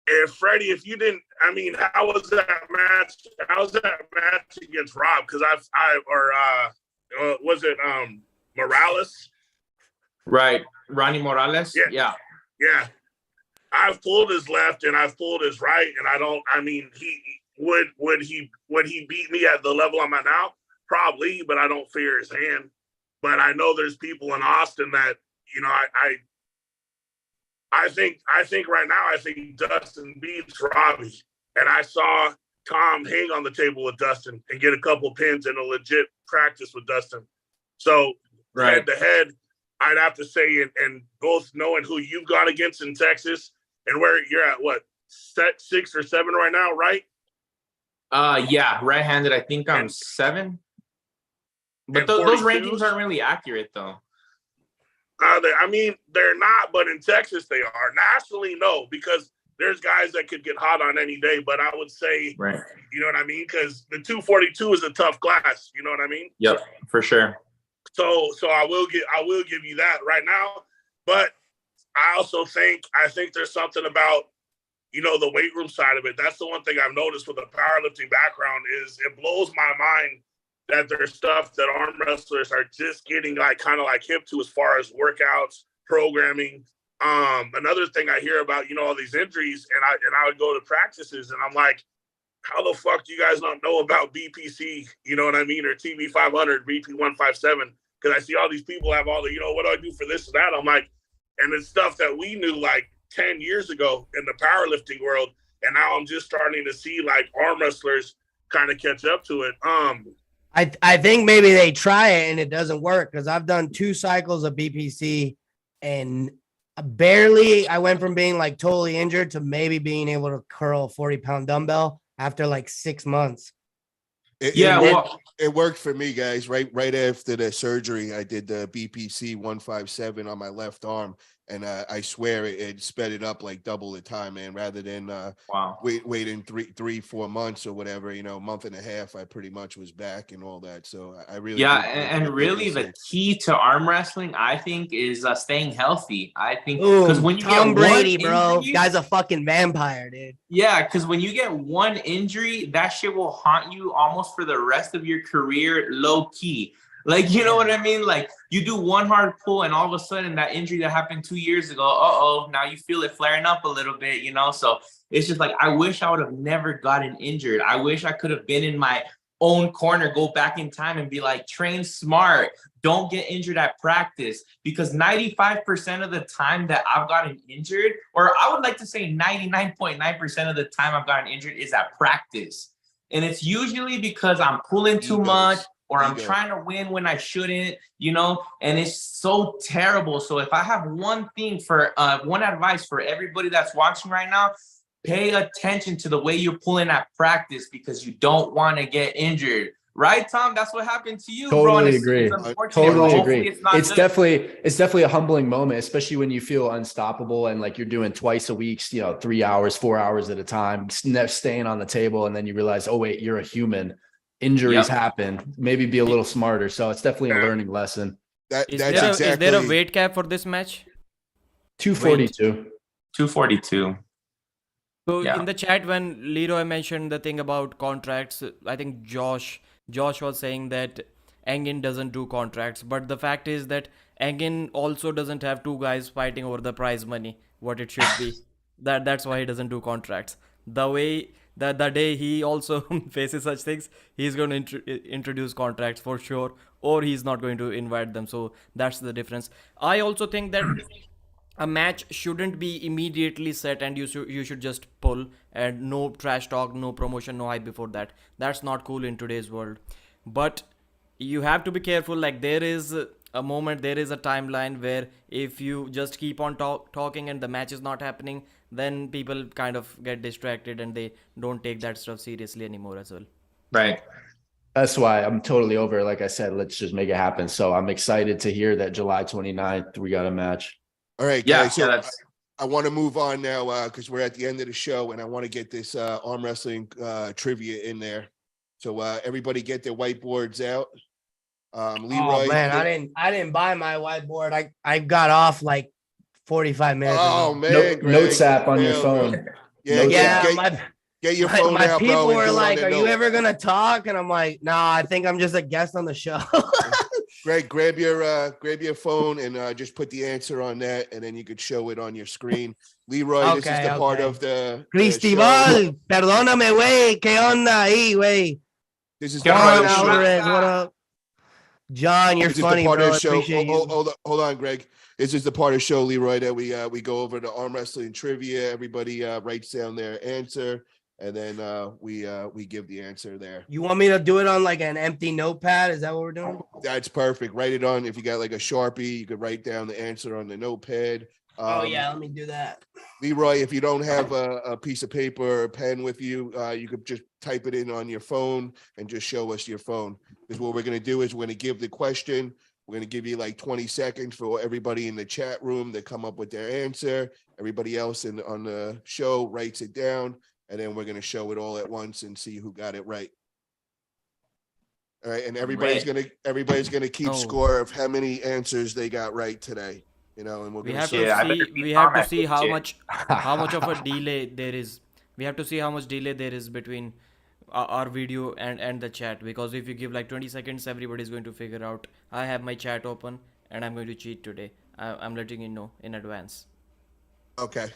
Speaker 3: if Freddie, if you didn't, I mean, how was that match? How was that match against Rob? Because was it Morales?
Speaker 6: Right, Ronnie Morales.
Speaker 3: Yeah. I've pulled his left and I've pulled his right, and I don't. I mean, he would he beat me at the level I'm at now? Probably, but I don't fear his hand. But I know there's people in Austin that, you know, I think right now, I think Dustin beats Robbie. And I saw Tom hang on the table with Dustin and get a couple pins in a legit practice with Dustin. So head to head, I'd have to say, and both knowing who you've gone against in Texas and where you're at, what, 6 or 7 right now, right?
Speaker 6: Yeah, right-handed. I think I'm 7. But those rankings aren't really accurate, though.
Speaker 3: I mean, they're not, but in Texas they are. Nationally, no, because there's guys that could get hot on any day. But I would say,
Speaker 6: right,
Speaker 3: you know what I mean? Because the 242 is a tough class. You know what I mean?
Speaker 6: Yep, for sure.
Speaker 3: So I will give you that right now. But I also think there's something about, you know, the weight room side of it. That's the one thing I've noticed with a powerlifting background is it blows my mind that there's stuff that arm wrestlers are just getting like kind of like hip to as far as workouts, programming. Another thing I hear about, you know, all these injuries, and I would go to practices and I'm like, how the fuck do you guys not know about BPC, you know what I mean, or TV 500, BP 157? Because I see all these people have all the, you know, what do I do for this and that? I'm like, and it's stuff that we knew like 10 years ago in the powerlifting world, and now I'm just starting to see like arm wrestlers kind of catch up to it.
Speaker 5: I think maybe they try it and it doesn't work, because I've done 2 cycles of BPC and barely I went from being like totally injured to maybe being able to curl a 40-pound dumbbell after like 6 months.
Speaker 2: It worked for me, guys. Right after the surgery, I did the BPC 157 on my left arm, and I swear it sped it up like double the time, man. Rather than waiting 3-4 months or whatever, you know, month and a half, I pretty much was back and all that. So I really
Speaker 6: and really the key to arm wrestling, I think, is staying healthy. I think because when you
Speaker 5: Tom
Speaker 6: get
Speaker 5: Brady,
Speaker 6: one
Speaker 5: bro,
Speaker 6: injury,
Speaker 5: guy's a fucking vampire, dude.
Speaker 6: Yeah, because when you get one injury, that shit will haunt you almost for the rest of your career, low key. Like, you know what I mean? Like, you do one hard pull and all of a sudden that injury that happened 2 years ago, now you feel it flaring up a little bit, you know? So it's just like, I wish I would have never gotten injured. I wish I could have been in my own corner, go back in time and be like, train smart, don't get injured at practice. Because 95% of the time that I've gotten injured, or I would like to say 99.9% of the time I've gotten injured is at practice. And it's usually because I'm pulling too much, or I'm trying to win when I shouldn't, you know, and it's so terrible. So if I have one advice for everybody that's watching right now, pay attention to the way you're pulling at practice, because you don't want to get injured. Right, Tom? That's what happened to you,
Speaker 1: totally
Speaker 6: bro.
Speaker 1: Agree. Totally agree. It's definitely a humbling moment, especially when you feel unstoppable and like you're doing twice a week, you know, 3 hours, 4 hours at a time, staying on the table. And then you realize, oh, wait, you're a human. Injuries happen. Maybe be a little smarter. So it's definitely a learning lesson.
Speaker 7: Is there a weight cap for this match?
Speaker 1: 242.
Speaker 6: 242.
Speaker 7: So in the chat, when Leroy mentioned the thing about contracts, I think Josh was saying that Engin doesn't do contracts, but the fact is that Engin also doesn't have 2 guys fighting over the prize money, what it should be. That's why he doesn't do contracts. The way that the day he also faces such things, he's going to introduce contracts for sure, or he's not going to invite them. So that's the difference. I also think that a match shouldn't be immediately set and you should just pull, and no trash talk, no promotion, no hype before that. That's not cool in today's world. But you have to be careful. Like, there is a moment, there is a timeline where if you just keep on talking and the match is not happening, then people kind of get distracted and they don't take that stuff seriously anymore as well.
Speaker 6: Right.
Speaker 1: That's why I'm totally over it. Like I said, let's just make it happen. So I'm excited to hear that July 29th, we got a match.
Speaker 2: All right, guys. I want to move on now because we're at the end of the show, and I want to get this arm wrestling trivia in there. So everybody get their whiteboards out. Leroy.
Speaker 5: Oh man, I didn't buy my whiteboard. I got off like 45 minutes
Speaker 2: Oh
Speaker 5: ago.
Speaker 2: man, Greg,
Speaker 1: Notes app on your
Speaker 2: Hell,
Speaker 1: phone.
Speaker 2: bro. Yeah,
Speaker 1: Notes
Speaker 5: Yeah,
Speaker 1: app.
Speaker 2: get your phone
Speaker 5: my
Speaker 2: out,
Speaker 5: people
Speaker 2: bro. and
Speaker 5: were
Speaker 2: do it on
Speaker 5: like,
Speaker 2: the
Speaker 5: "Are you
Speaker 2: note.
Speaker 5: ever gonna talk?" And I'm like, "Nah, I think I'm just a guest on the show."
Speaker 2: Greg, grab your phone and just put the answer on that, and then you could show it on your screen. Leroy, this is the part of the show.
Speaker 5: Cristibal, perdóname, güey. ¿Qué onda ahí, güey?
Speaker 2: This is the
Speaker 6: John
Speaker 2: part of the
Speaker 5: Alvarez,
Speaker 2: show.
Speaker 5: what up? John, you're
Speaker 2: This is
Speaker 5: funny,
Speaker 2: the part
Speaker 5: bro.
Speaker 2: of
Speaker 5: I
Speaker 2: the show.
Speaker 5: appreciate you.
Speaker 2: Hold on, Greg. This is the part of the show, Leroy, that we go over the arm wrestling trivia. Everybody writes down their answer, and then we give the answer there.
Speaker 5: You want me to do it on like an empty notepad? Is that what we're doing?
Speaker 2: That's perfect. Write it on. If you got like a Sharpie, you could write down the answer on the notepad.
Speaker 5: Let me do that.
Speaker 2: Leroy, if you don't have a piece of paper or a pen with you, you could just type it in on your phone and just show us your phone. Because what we're going to do is we're going to give the question. We're going to give you like 20 seconds for everybody in the chat room to come up with their answer. Everybody else on the show writes it down, and then we're going to show it all at once and see who got it right. All right, and everybody's gonna keep score of how many answers they got right today. You know, and
Speaker 7: we have to see how much of a delay there is. We have to see how much delay there is between our video and the chat, because if you give like 20 seconds, everybody's going to figure out. I have my chat open and I'm going to cheat today. I'm letting you know in advance.
Speaker 2: Okay.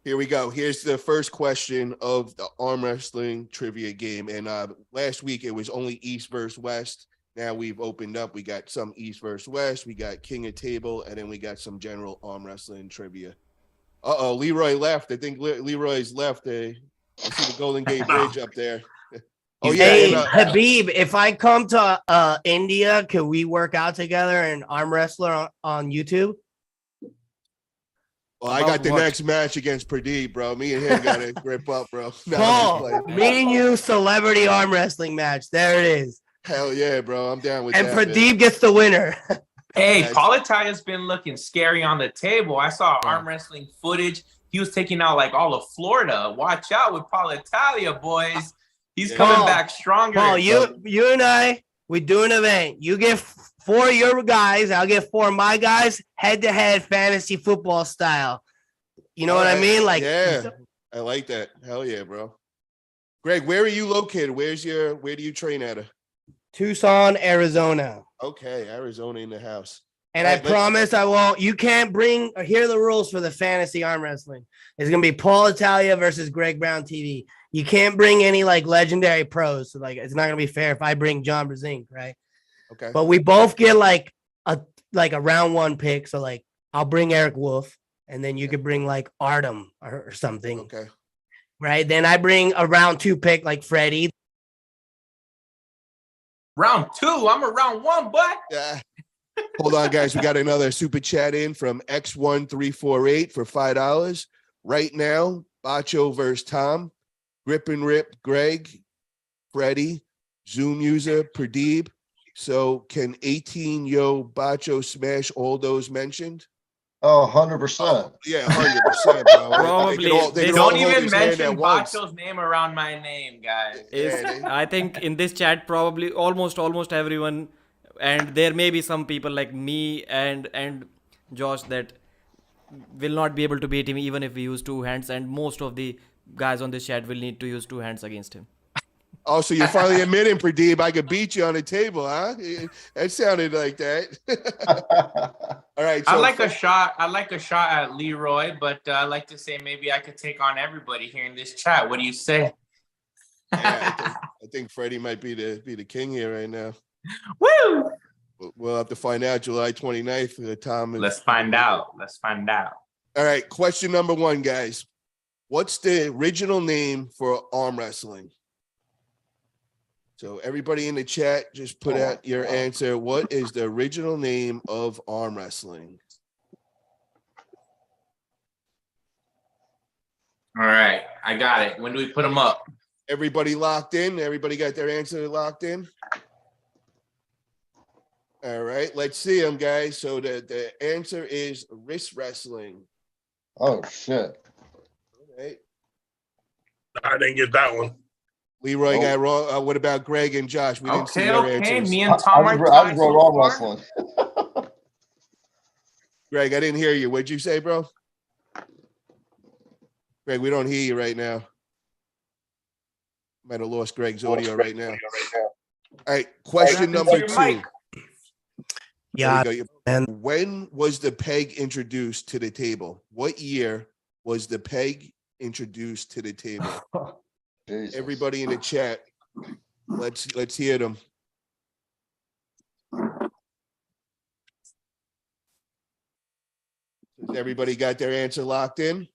Speaker 2: Here we go. Here's the first question of the arm wrestling trivia game. And last week it was only East versus West. Now we've opened up. We got some East versus West. We got King of Table, and then we got some general arm wrestling trivia. Leroy left. I think Leroy's left. I see the Golden Gate Bridge up there.
Speaker 5: Hey, Habib, if I come to India, can we work out together and arm wrestler on YouTube?
Speaker 2: Well, I got the next match against Pradeep, bro. Me and him got to grip up, bro.
Speaker 5: Paul, me and you, celebrity arm wrestling match. There it is.
Speaker 2: Hell yeah, bro. I'm down with
Speaker 5: that.
Speaker 2: And
Speaker 5: Pradeep gets the winner.
Speaker 6: Hey, Paulitaya's been looking scary on the table. I saw arm wrestling footage. He was taking out like all of Florida. Watch out with Paulitaya, boys. He's coming back stronger.
Speaker 5: Paul, you and I, we do an event. You get 4 of your guys. I'll get 4 of my guys, head-to-head fantasy football style. You know what I mean? Like,
Speaker 2: yeah, I like that. Hell yeah, bro. Greg, where are you located? Where do you train at?
Speaker 5: Tucson, Arizona.
Speaker 2: Okay, Arizona in the house.
Speaker 5: And I promise I won't. You can't bring. Here are the rules for the fantasy arm wrestling. It's gonna be Paul Italia versus Greg Brown TV. You can't bring any like legendary pros. So like, it's not gonna be fair if I bring John Brezink, right?
Speaker 2: Okay.
Speaker 5: But we both get like a round 1 pick. So like, I'll bring Eric Wolf, and then you could bring like Artem or something.
Speaker 2: Okay.
Speaker 5: Right. Then I bring a round 2 pick like Freddie.
Speaker 6: Round 2. I'm a round 1, boy.
Speaker 2: Yeah. Hold on, guys. We got another super chat in from X1348 for $5. Right now, Bacho versus Tom, Grip and Rip, Greg, Freddie, Zoom user, Pradeep. So can 18 Yo Bacho smash all those mentioned?
Speaker 4: Oh, 100%.
Speaker 2: Yeah, 100%, bro.
Speaker 7: Probably.
Speaker 6: They don't even mention Bacho's name around my name, guys.
Speaker 7: I think in this chat, probably almost everyone, and there may be some people like me and Josh that will not be able to beat him even if we use 2 hands, and most of the guys on this chat will need to use 2 hands against him.
Speaker 2: Oh, so you're finally admitting, Pradeep, I could beat you on the table, huh? That sounded like that. All right. So
Speaker 6: I like a shot at Leroy, but I like to say maybe I could take on everybody here in this chat. What do you say?
Speaker 2: Yeah, I think Freddie might be the king here right now.
Speaker 6: Woo!
Speaker 2: We'll have to find out July 29th. Tom.
Speaker 6: Let's find out.
Speaker 2: All right. Question number 1, guys. What's the original name for arm wrestling? So everybody in the chat, just put out your answer. What is the original name of arm wrestling?
Speaker 6: All right. I got it. When do we put them up?
Speaker 2: Everybody locked in? Everybody got their answer locked in? All right. Let's see them, guys. So the answer is wrist wrestling.
Speaker 4: Oh, shit.
Speaker 2: All right.
Speaker 3: I didn't get that one.
Speaker 2: Leroy got wrong. What about Greg and Josh? We didn't see their answers.
Speaker 6: Me and Tom
Speaker 4: I was wrong wrestling.
Speaker 2: Greg, I didn't hear you. What'd you say, bro? Greg, we don't hear you right now. Might have lost Greg's audio right now. All right, question number 2.
Speaker 5: Yeah,
Speaker 2: and when was the peg introduced to the table? What year was the peg introduced to the table?
Speaker 4: Jesus.
Speaker 2: Everybody in the chat, let's hear them. Has everybody got their answer locked in?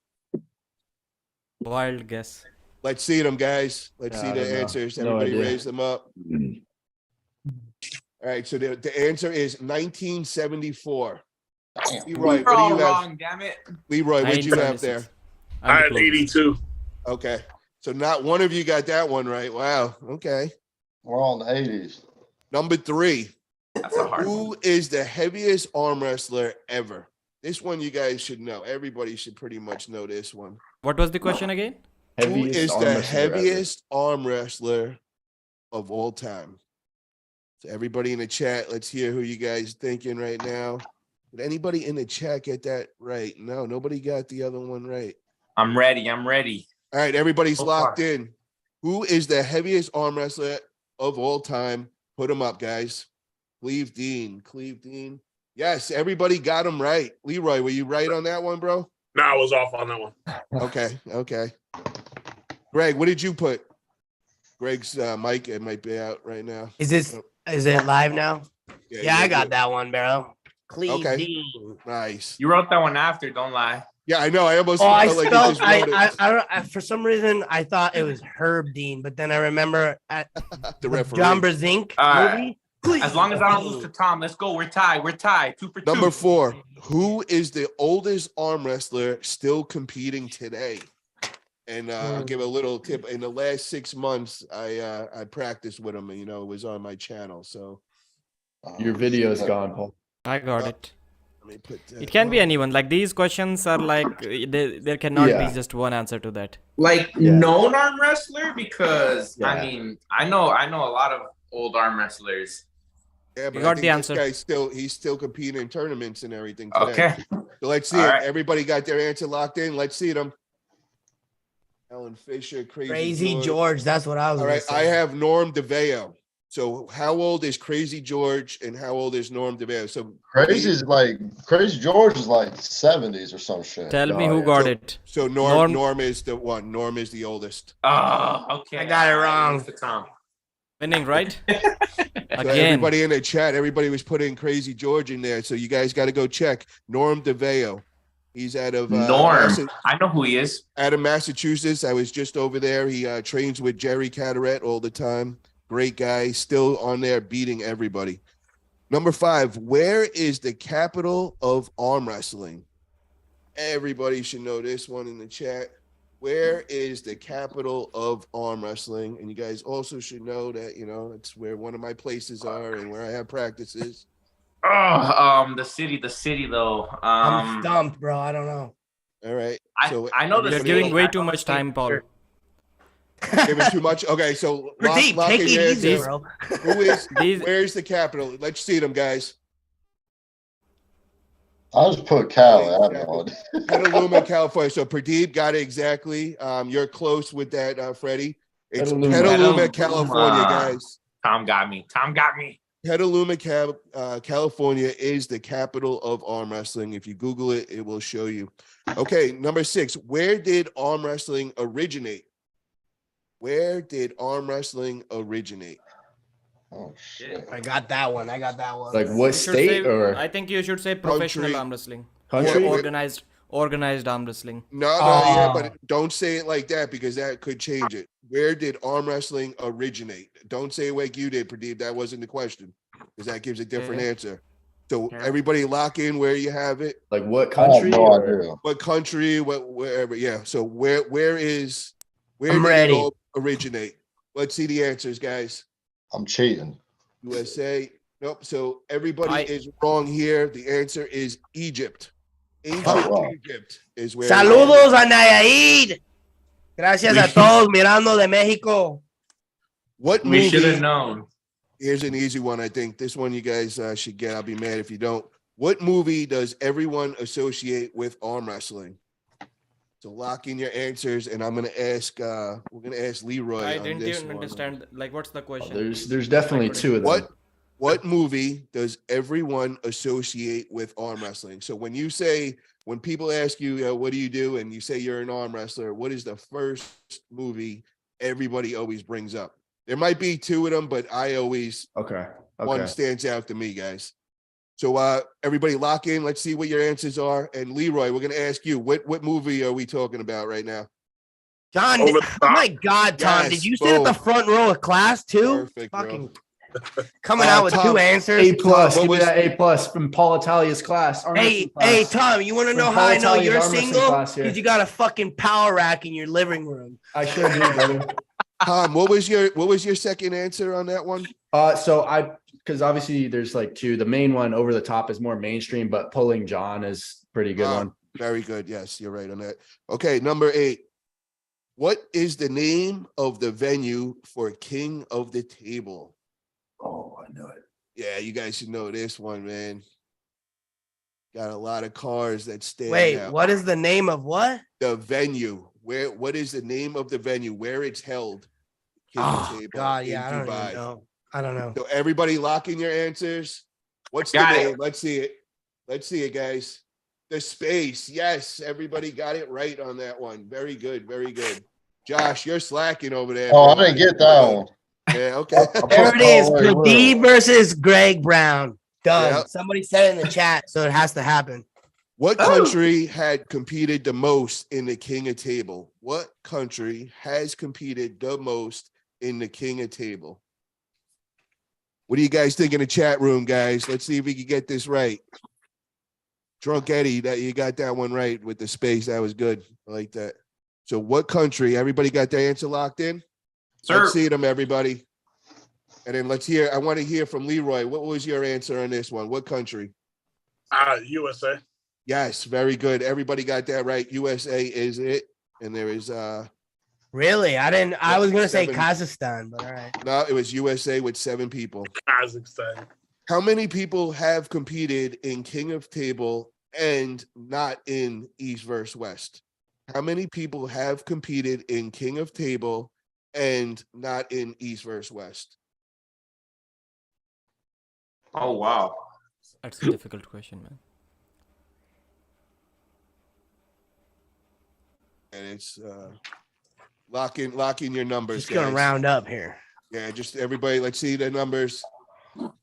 Speaker 7: Wild guess.
Speaker 2: Let's see them, guys. Let's see the answers. Everybody raise them up. All right, so the answer is 1974. Leroy,
Speaker 6: We're all wrong, damn it.
Speaker 2: Leroy, what'd you have there?
Speaker 3: I had 82.
Speaker 2: Okay, so not one of you got that one right. Wow. Okay.
Speaker 4: We're on the 80s.
Speaker 2: Number 3.
Speaker 6: That's a hard one.
Speaker 2: Who is the heaviest arm wrestler ever? This one you guys should know. Everybody should pretty much know this one.
Speaker 7: What was the question again?
Speaker 2: Who is the heaviest arm wrestler of all time? So everybody in the chat, let's hear who you guys thinking right now. Did anybody in the chat get that right? No, nobody got the other one right.
Speaker 6: I'm ready. I'm ready.
Speaker 2: All right, everybody's locked in. Who is the heaviest arm wrestler of all time? Put them up, guys. Cleve Dean. Yes, everybody got him right. Leroy, were you right on that one, bro?
Speaker 3: No, I was off on that one.
Speaker 2: Okay. Greg, what did you put? Greg's mic, it might be out right now.
Speaker 5: Is it live now? Yeah, I got that one, bro. Cleve
Speaker 2: Okay.
Speaker 5: Dean.
Speaker 2: Nice.
Speaker 6: You wrote that one after, don't lie.
Speaker 2: Yeah, I know. I almost
Speaker 5: I
Speaker 2: felt like you
Speaker 5: spelled,
Speaker 2: just wrote it.
Speaker 5: I for some reason I thought it was Herb Dean, but then I remember at
Speaker 2: The referee.
Speaker 5: John Brzezinski movie.
Speaker 6: As long as I don't lose to Tom, let's go. We're tied. 2 for 2.
Speaker 2: Number 4. Who is the oldest arm wrestler still competing today? And I'll give a little tip. In the last 6 months, I practiced with him, and it was on my channel. So
Speaker 1: Your video is gone, Paul.
Speaker 7: I got it.
Speaker 2: let me put that
Speaker 7: It can be
Speaker 2: on.
Speaker 7: anyone. Like these questions are like there cannot be just one answer to that.
Speaker 6: Like known arm wrestler? Because
Speaker 1: Yeah.
Speaker 6: I mean, I know a lot of old arm wrestlers.
Speaker 2: Yeah, but
Speaker 7: You got
Speaker 2: I think
Speaker 7: the
Speaker 2: this
Speaker 7: answer.
Speaker 2: guy's he's still competing in tournaments and everything today.
Speaker 6: Okay.
Speaker 2: So let's see
Speaker 6: All
Speaker 2: it.
Speaker 6: right.
Speaker 2: Everybody got their answer locked in. Let's see them. Alan Fisher,
Speaker 5: Crazy George. That's what I was.
Speaker 2: All
Speaker 5: gonna
Speaker 2: right,
Speaker 5: say.
Speaker 2: I have Norm DeVeo. So how old is Crazy George and how old is Norm DeVeo? So
Speaker 4: Crazy George is like 70s or some shit.
Speaker 7: Tell me who got it.
Speaker 2: So Norm is the one. Norm is the oldest.
Speaker 6: Oh, okay.
Speaker 5: I got it wrong.
Speaker 6: For Tom.
Speaker 7: Winning, right?
Speaker 2: So
Speaker 7: Again.
Speaker 2: everybody in the chat, everybody was putting Crazy George in there. So you guys got to go check Norm DeVeo. He's out of
Speaker 6: Norm. I know who he is.
Speaker 2: out of Massachusetts. I was just over there. He trains with Jerry Caderet all the time. Great guy, still on there beating everybody. Number 5, where is the capital of arm wrestling? Everybody should know this one in the chat. Where is the capital of arm wrestling? And you guys also should know that, it's where one of my places are and where I have practices.
Speaker 6: Oh, the city though.
Speaker 5: I'm stumped, bro. I don't know.
Speaker 2: All right.
Speaker 6: I know the
Speaker 7: You're
Speaker 6: city.
Speaker 7: giving way too much time, Paul.
Speaker 2: Giving too much. Okay, so
Speaker 5: Pradeep,
Speaker 2: lock
Speaker 5: take
Speaker 2: in
Speaker 5: it
Speaker 2: your
Speaker 5: easy,
Speaker 2: answer.
Speaker 5: bro.
Speaker 2: Where's the capital? Let's see them, guys.
Speaker 4: I just put Cal. I have no idea.
Speaker 2: Petaluma, California. So Pradeep got it exactly. You're close with that, Freddie. It's Petaluma, California, guys.
Speaker 6: Tom got me.
Speaker 2: Petaluma, California is the capital of arm wrestling. If you Google it, it will show you. Okay, number 6. Where did arm wrestling originate? Where did arm wrestling originate?
Speaker 4: Oh, shit.
Speaker 5: I got that one.
Speaker 1: Like what
Speaker 7: You should
Speaker 1: state
Speaker 7: say-
Speaker 1: or
Speaker 7: I think you should say professional
Speaker 2: Country.
Speaker 7: arm wrestling.
Speaker 1: country?
Speaker 7: Or organized arm wrestling.
Speaker 2: No, yeah, but don't say it like that because that could change it. Where did arm wrestling originate? Don't say it like you did, Pradeep. That wasn't the question because that gives a different answer. So everybody lock in where you have it.
Speaker 1: Like what
Speaker 4: I have
Speaker 1: country?
Speaker 4: no
Speaker 1: or-
Speaker 4: idea.
Speaker 2: What country? Wherever. Yeah. So where
Speaker 5: I'm
Speaker 2: did
Speaker 5: ready.
Speaker 2: it all originate? Let's see the answers, guys.
Speaker 4: I'm cheating.
Speaker 2: USA. Nope. So everybody
Speaker 7: I-
Speaker 2: is wrong here. The answer is Egypt. Ancient
Speaker 4: wow.
Speaker 2: Egypt is where.
Speaker 5: Saludos a Nayaid. Gracias a todos mirando de México.
Speaker 2: What
Speaker 6: We should have
Speaker 2: movie?
Speaker 6: known.
Speaker 2: Here's an easy one. I think this one you guys should get. I'll be mad if you don't. What movie does everyone associate with arm wrestling? So lock in your answers, and I'm gonna ask. We're gonna ask Leroy.
Speaker 7: I
Speaker 2: on
Speaker 7: didn't
Speaker 2: this
Speaker 7: even
Speaker 2: one.
Speaker 7: understand. Like, what's the question?
Speaker 1: There's definitely two of them.
Speaker 2: What movie does everyone associate with arm wrestling? So when people ask you, what do you do, and you say you're an arm wrestler, what is the first movie everybody always brings up? There might be two of them, but I always one stands out to me, guys. So everybody lock in. Let's see what your answers are. And Leroy, we're gonna ask you, what movie are we talking about right now?
Speaker 5: John, oh my God, Tom, did you sit at the front row of class too?
Speaker 2: Perfect,
Speaker 5: fucking coming out with
Speaker 2: Tom,
Speaker 5: 2 answers.
Speaker 1: A+. Give me that A+ from Paul Italia's class.
Speaker 5: Hey, Tom, you want to know how I know you're single? Because you got a fucking power rack in your living room.
Speaker 1: I sure do, brother.
Speaker 2: Tom, what was your second answer on that one?
Speaker 1: Because obviously there's like two. The main one, Over the Top, is more mainstream, but Pulling John is pretty good one.
Speaker 2: Very good. Yes, you're right on that. Okay, number 8. What is the name of the venue for King of the Table?
Speaker 1: Oh, I know it.
Speaker 2: Yeah, you guys should know this one, man. Got a lot of cars that stand out.
Speaker 5: What is the name of what?
Speaker 2: The venue. What is the name of the venue where it's held?
Speaker 5: God, yeah, I don't even know. I don't know.
Speaker 2: So everybody lock in your answers. What's the name? Let's see it. Let's see it, guys. The Space. Yes, everybody got it right on that one. Very good, very good. Josh, you're slacking over there.
Speaker 4: Oh, I didn't get that one.
Speaker 2: Yeah, okay.
Speaker 5: There it is. Pradeep versus Greg Brown. Done.
Speaker 2: Yep.
Speaker 5: Somebody said it in the chat, so it has to happen.
Speaker 2: What country had competed the most in the King of Table? What country has competed the most in the King of Table? What do you guys think in the chat room, guys? Let's see if we can get this right. Drunk Eddie, that you got that one right with the space. That was good. I like that. So what country? Everybody got their answer locked in?
Speaker 6: Sir.
Speaker 2: Let's see them, everybody. And then I want to hear from Leroy. What was your answer on this one? What country?
Speaker 3: USA.
Speaker 2: Yes, very good. Everybody got that right. USA is it. And there is
Speaker 5: Really? I was gonna say Kazakhstan, but all right.
Speaker 2: No, it was USA with 7 people.
Speaker 3: Kazakhstan.
Speaker 2: How many people have competed in King of Table and not in East versus West? How many people have competed in King of Table and not in East versus West?
Speaker 6: Oh, wow.
Speaker 7: That's a difficult question, man.
Speaker 2: And it's lock in your numbers.
Speaker 5: Just gonna round up here.
Speaker 2: Yeah, just everybody, let's see the numbers.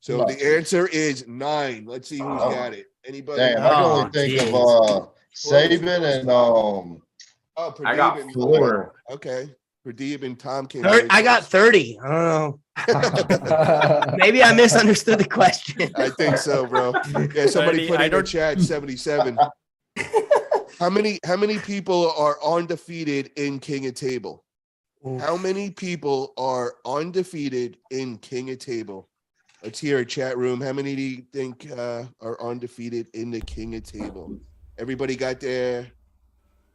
Speaker 2: So the answer is 9. Let's see who's got it. Anybody?
Speaker 4: Damn, I can only think of Saban and
Speaker 6: I got 4.
Speaker 2: Okay. Pradeep and Tom came.
Speaker 5: I got 30. I don't know. Maybe I misunderstood the question.
Speaker 2: I think so, bro. Yeah, somebody put in the chat 77. How many people are undefeated in King of Table?
Speaker 5: Oof.
Speaker 2: How many people are undefeated in King of Table? Let's hear a chat room. How many do you think are undefeated in the King of Table? Everybody got their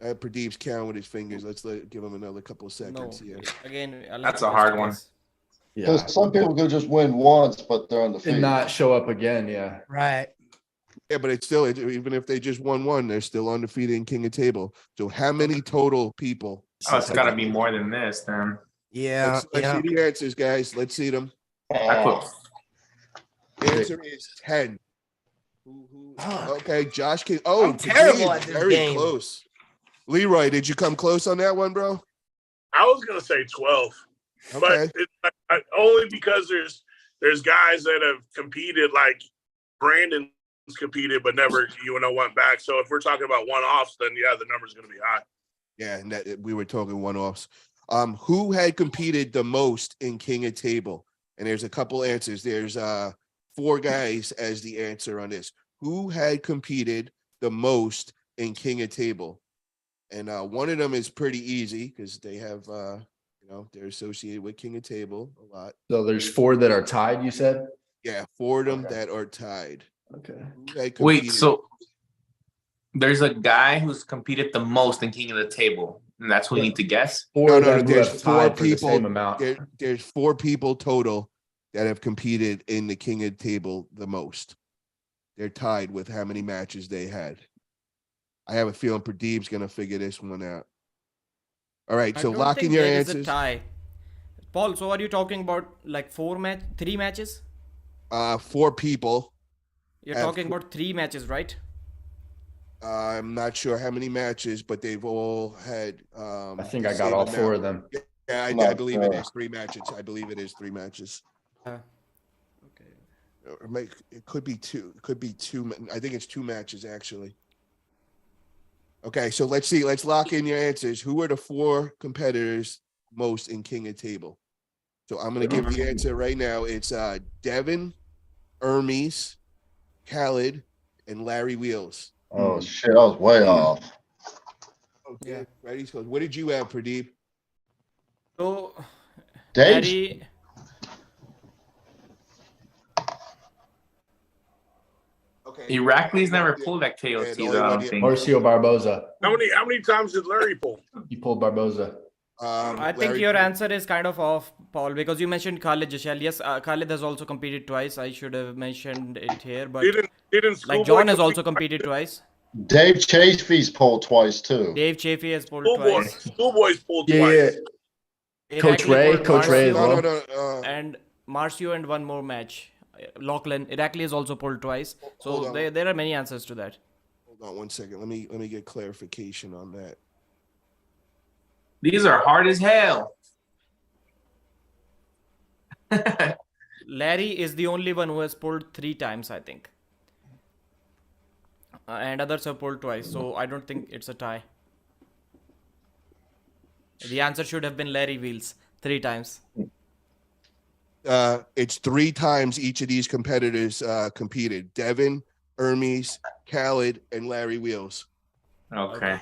Speaker 2: Pradeep's count with his fingers. Let's give him another couple of seconds here.
Speaker 7: Again,
Speaker 6: that's a hard one.
Speaker 4: because some people could just win once, but they're undefeated.
Speaker 1: And not show up again. Yeah.
Speaker 5: Right.
Speaker 2: Yeah, but it's still, even if they just won one, they're still undefeated in King of Table. So how many total people?
Speaker 6: Oh, it's got to be more than this, then.
Speaker 5: Yeah.
Speaker 2: Let's see the answers, guys. Let's see them.
Speaker 6: I put
Speaker 2: The answer is 10. Okay, Josh can.
Speaker 5: I'm terrible at this
Speaker 2: very
Speaker 5: game.
Speaker 2: Close. Leroy, did you come close on that one, bro?
Speaker 3: I was gonna say 12,
Speaker 2: Okay.
Speaker 3: but only because there's guys that have competed, like Brandon's competed but never went back. So if we're talking about one-offs, then yeah, the number's gonna be high.
Speaker 2: Yeah, and that we were talking one-offs. Who had competed the most in King of Table? And there's a couple answers. There's 4 guys as the answer on this. Who had competed the most in King of Table? And one of them is pretty easy because they have, they're associated with King of Table a lot.
Speaker 1: So there's 4 that are tied, you said?
Speaker 2: Yeah, 4 of them that are tied.
Speaker 1: Okay.
Speaker 6: Wait, so there's a guy who's competed the most in King of the Table, and that's who we need to guess?
Speaker 2: No,
Speaker 1: that
Speaker 2: there's
Speaker 1: have
Speaker 2: 4
Speaker 1: tied for the
Speaker 2: people.
Speaker 1: same amount.
Speaker 2: There's 4 people total that have competed in the King of Table the most. they're tied with how many matches they had. I have a feeling Pradeep's going to figure this one out. All right, so lock in your answers.
Speaker 7: There is a tie. Paul, so are you talking about like 3 matches?
Speaker 2: 4 people.
Speaker 7: You're talking about 3 matches, right?
Speaker 2: I'm not sure how many matches, but they've all had.
Speaker 1: I think I got all 4 of them.
Speaker 2: Yeah, I believe it is 3 matches. I believe it is 3 matches.
Speaker 7: Okay.
Speaker 2: Or it could be 2. It could be 2. I think it's 2 matches actually. Okay, so let's see. Let's lock in your answers. Who are the 4 competitors most in King of Table? So I'm going to give the answer right now. It's Devin, Hermes, Khaled, and Larry Wheels.
Speaker 4: Oh, shit. I was way off.
Speaker 2: Okay, yeah. Ready? So what did you have, Pradeep?
Speaker 7: So,
Speaker 4: Dave?
Speaker 7: Larry,
Speaker 2: Okay.
Speaker 6: Irakli's never pulled at KOT, though, I don't think.
Speaker 1: Marcio Barboza.
Speaker 3: How many times did Larry pull?
Speaker 1: He pulled Barboza.
Speaker 7: I think your answer is kind of off, Paul, because you mentioned Khalid Jashal. Yes, Khalid has also competed twice. I should have mentioned it here, but
Speaker 3: Didn't
Speaker 7: like John has also competed twice.
Speaker 4: Dave Chafee's pulled twice, too.
Speaker 7: Dave Chafee has pulled twice.
Speaker 3: Schoolboy's pulled
Speaker 1: Yeah.
Speaker 3: twice.
Speaker 1: Coach Ray as well.
Speaker 7: And Marcio and one more match. Lachlan. Irakli has also pulled twice. So there are many answers to that.
Speaker 2: Hold on 1 second. Let me get clarification on that.
Speaker 6: These are hard as hell.
Speaker 7: Larry is the only one who has pulled 3 times, I think. And others have pulled twice, so I don't think it's a tie. The answer should have been Larry Wheels 3 times.
Speaker 2: It's 3 times each of these competitors competed. Devin, Hermes, Khaled, and Larry Wheels.
Speaker 6: Okay.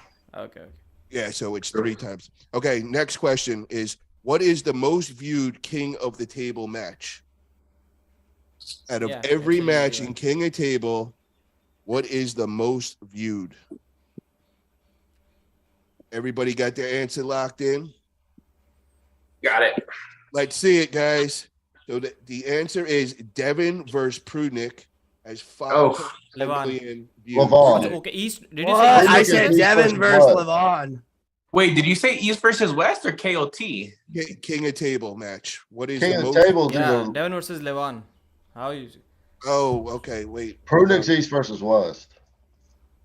Speaker 2: Yeah, so it's 3 times. Okay, next question is, what is the most viewed King of the Table match? Out of every match in King of Table, what is the most viewed? Everybody got their answer locked in?
Speaker 6: Got it.
Speaker 2: Let's see it, guys. So the answer is Devin versus Prudnick has 5 million views.
Speaker 4: Levon.
Speaker 7: Okay, East. Did you
Speaker 5: What?
Speaker 7: say
Speaker 5: I
Speaker 7: East?
Speaker 5: said Devin versus Levon.
Speaker 6: Wait, did you say East versus West or KOT?
Speaker 2: King of Table match. What is
Speaker 4: King
Speaker 2: the
Speaker 4: of
Speaker 2: most?
Speaker 4: Table?
Speaker 7: Yeah, Devin versus Levon. How is it?
Speaker 2: Oh, okay. Wait.
Speaker 4: Prudnick's East versus West.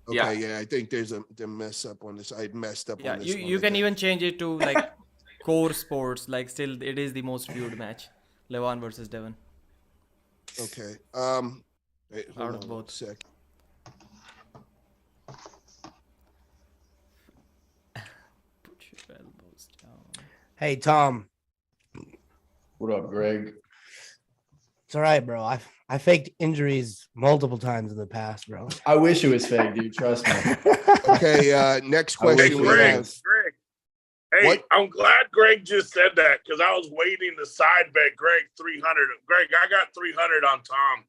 Speaker 2: Okay, yeah. I think there's a mess up on this. I messed up on this.
Speaker 7: You can even change it to like core sports. Like still, it is the most viewed match. Levon versus Devin.
Speaker 2: Okay. Wait,
Speaker 7: Out of both.
Speaker 2: Sec.
Speaker 7: Put your elbows down.
Speaker 5: Hey, Tom.
Speaker 1: What up, Greg?
Speaker 5: It's all right, bro. I faked injuries multiple times in the past, bro.
Speaker 1: I wish it was fake, dude. Trust me.
Speaker 2: Okay, next question we
Speaker 3: Greg,
Speaker 2: have.
Speaker 3: Hey,
Speaker 2: What?
Speaker 3: I'm glad Greg just said that because I was waiting to side bet Greg 300. Greg, I got 300 on Tom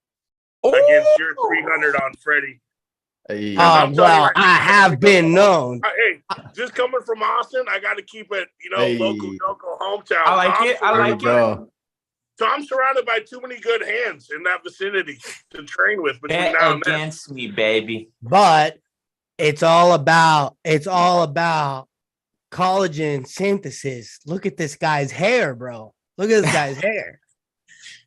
Speaker 3: against your 300 on Freddie.
Speaker 1: Hey,
Speaker 5: Well, I have been known.
Speaker 3: Hey, just coming from Austin, I got to keep it, local hometown.
Speaker 6: I like it. I like it.
Speaker 1: bro.
Speaker 3: So I'm surrounded by too many good hands in that vicinity to train with between
Speaker 6: Bet
Speaker 3: now and then.
Speaker 6: against me, baby.
Speaker 5: But it's all about collagen synthesis. Look at this guy's hair, bro. Look at this guy's hair.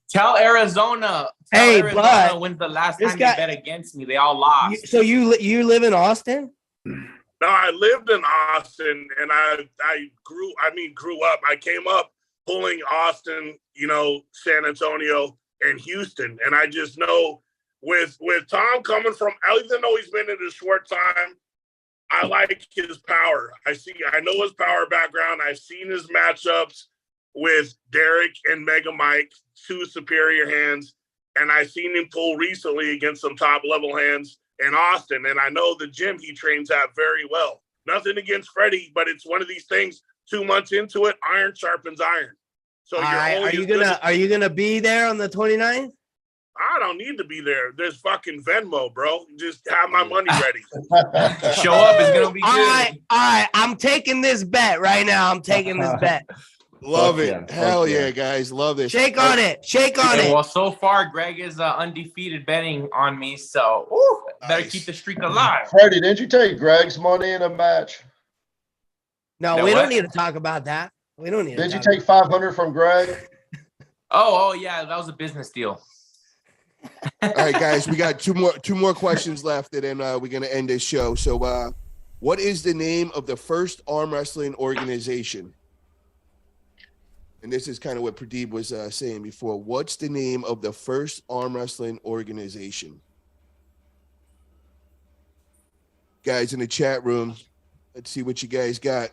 Speaker 6: Tell Arizona.
Speaker 5: Hey,
Speaker 6: Arizona
Speaker 5: but
Speaker 6: when's the last
Speaker 5: this
Speaker 6: time
Speaker 5: guy-
Speaker 6: they bet against me? They all lost.
Speaker 5: So you live in Austin?
Speaker 3: No, I lived in Austin and I grew up. I came up pulling Austin, San Antonio and Houston. And I just know with Tom coming from, even though he's been in a short time, I like his power. I know his power background. I've seen his matchups with Derek and Mega Mike, 2 superior hands. And I've seen him pull recently against some top level hands in Austin. And I know the gym he trains at very well. Nothing against Freddie, but it's one of these things, 2 months into it, iron sharpens iron. So
Speaker 5: Are you gonna be there on the 29th?
Speaker 3: I don't need to be there. There's fucking Venmo, bro. Just have my money ready.
Speaker 6: Show up is gonna be good.
Speaker 5: All right. I'm taking this bet right now. I'm taking this bet.
Speaker 2: Love
Speaker 1: Fuck
Speaker 2: it.
Speaker 1: yeah.
Speaker 2: Hell
Speaker 1: Fuck
Speaker 2: yeah,
Speaker 1: yeah.
Speaker 2: guys. Love this.
Speaker 5: Shake on it. Shake on
Speaker 6: Yeah,
Speaker 5: it.
Speaker 6: well, so far, Greg is undefeated betting on me, so better
Speaker 2: Nice.
Speaker 6: keep the streak alive.
Speaker 4: Freddie, didn't you take Greg's money in a match?
Speaker 5: No,
Speaker 6: Know
Speaker 5: we
Speaker 6: what?
Speaker 5: don't need to talk about that. We don't need to
Speaker 4: Did you
Speaker 5: talk
Speaker 4: take 500 from Greg?
Speaker 6: Oh, yeah, that was a business deal.
Speaker 2: All right, guys, we got two more questions left, and then we're gonna end this show. So, what is the name of the first arm wrestling organization? And this is kind of what Pradeep was saying before. What's the name of the first arm wrestling organization? Guys in the chat room, let's see what you guys got.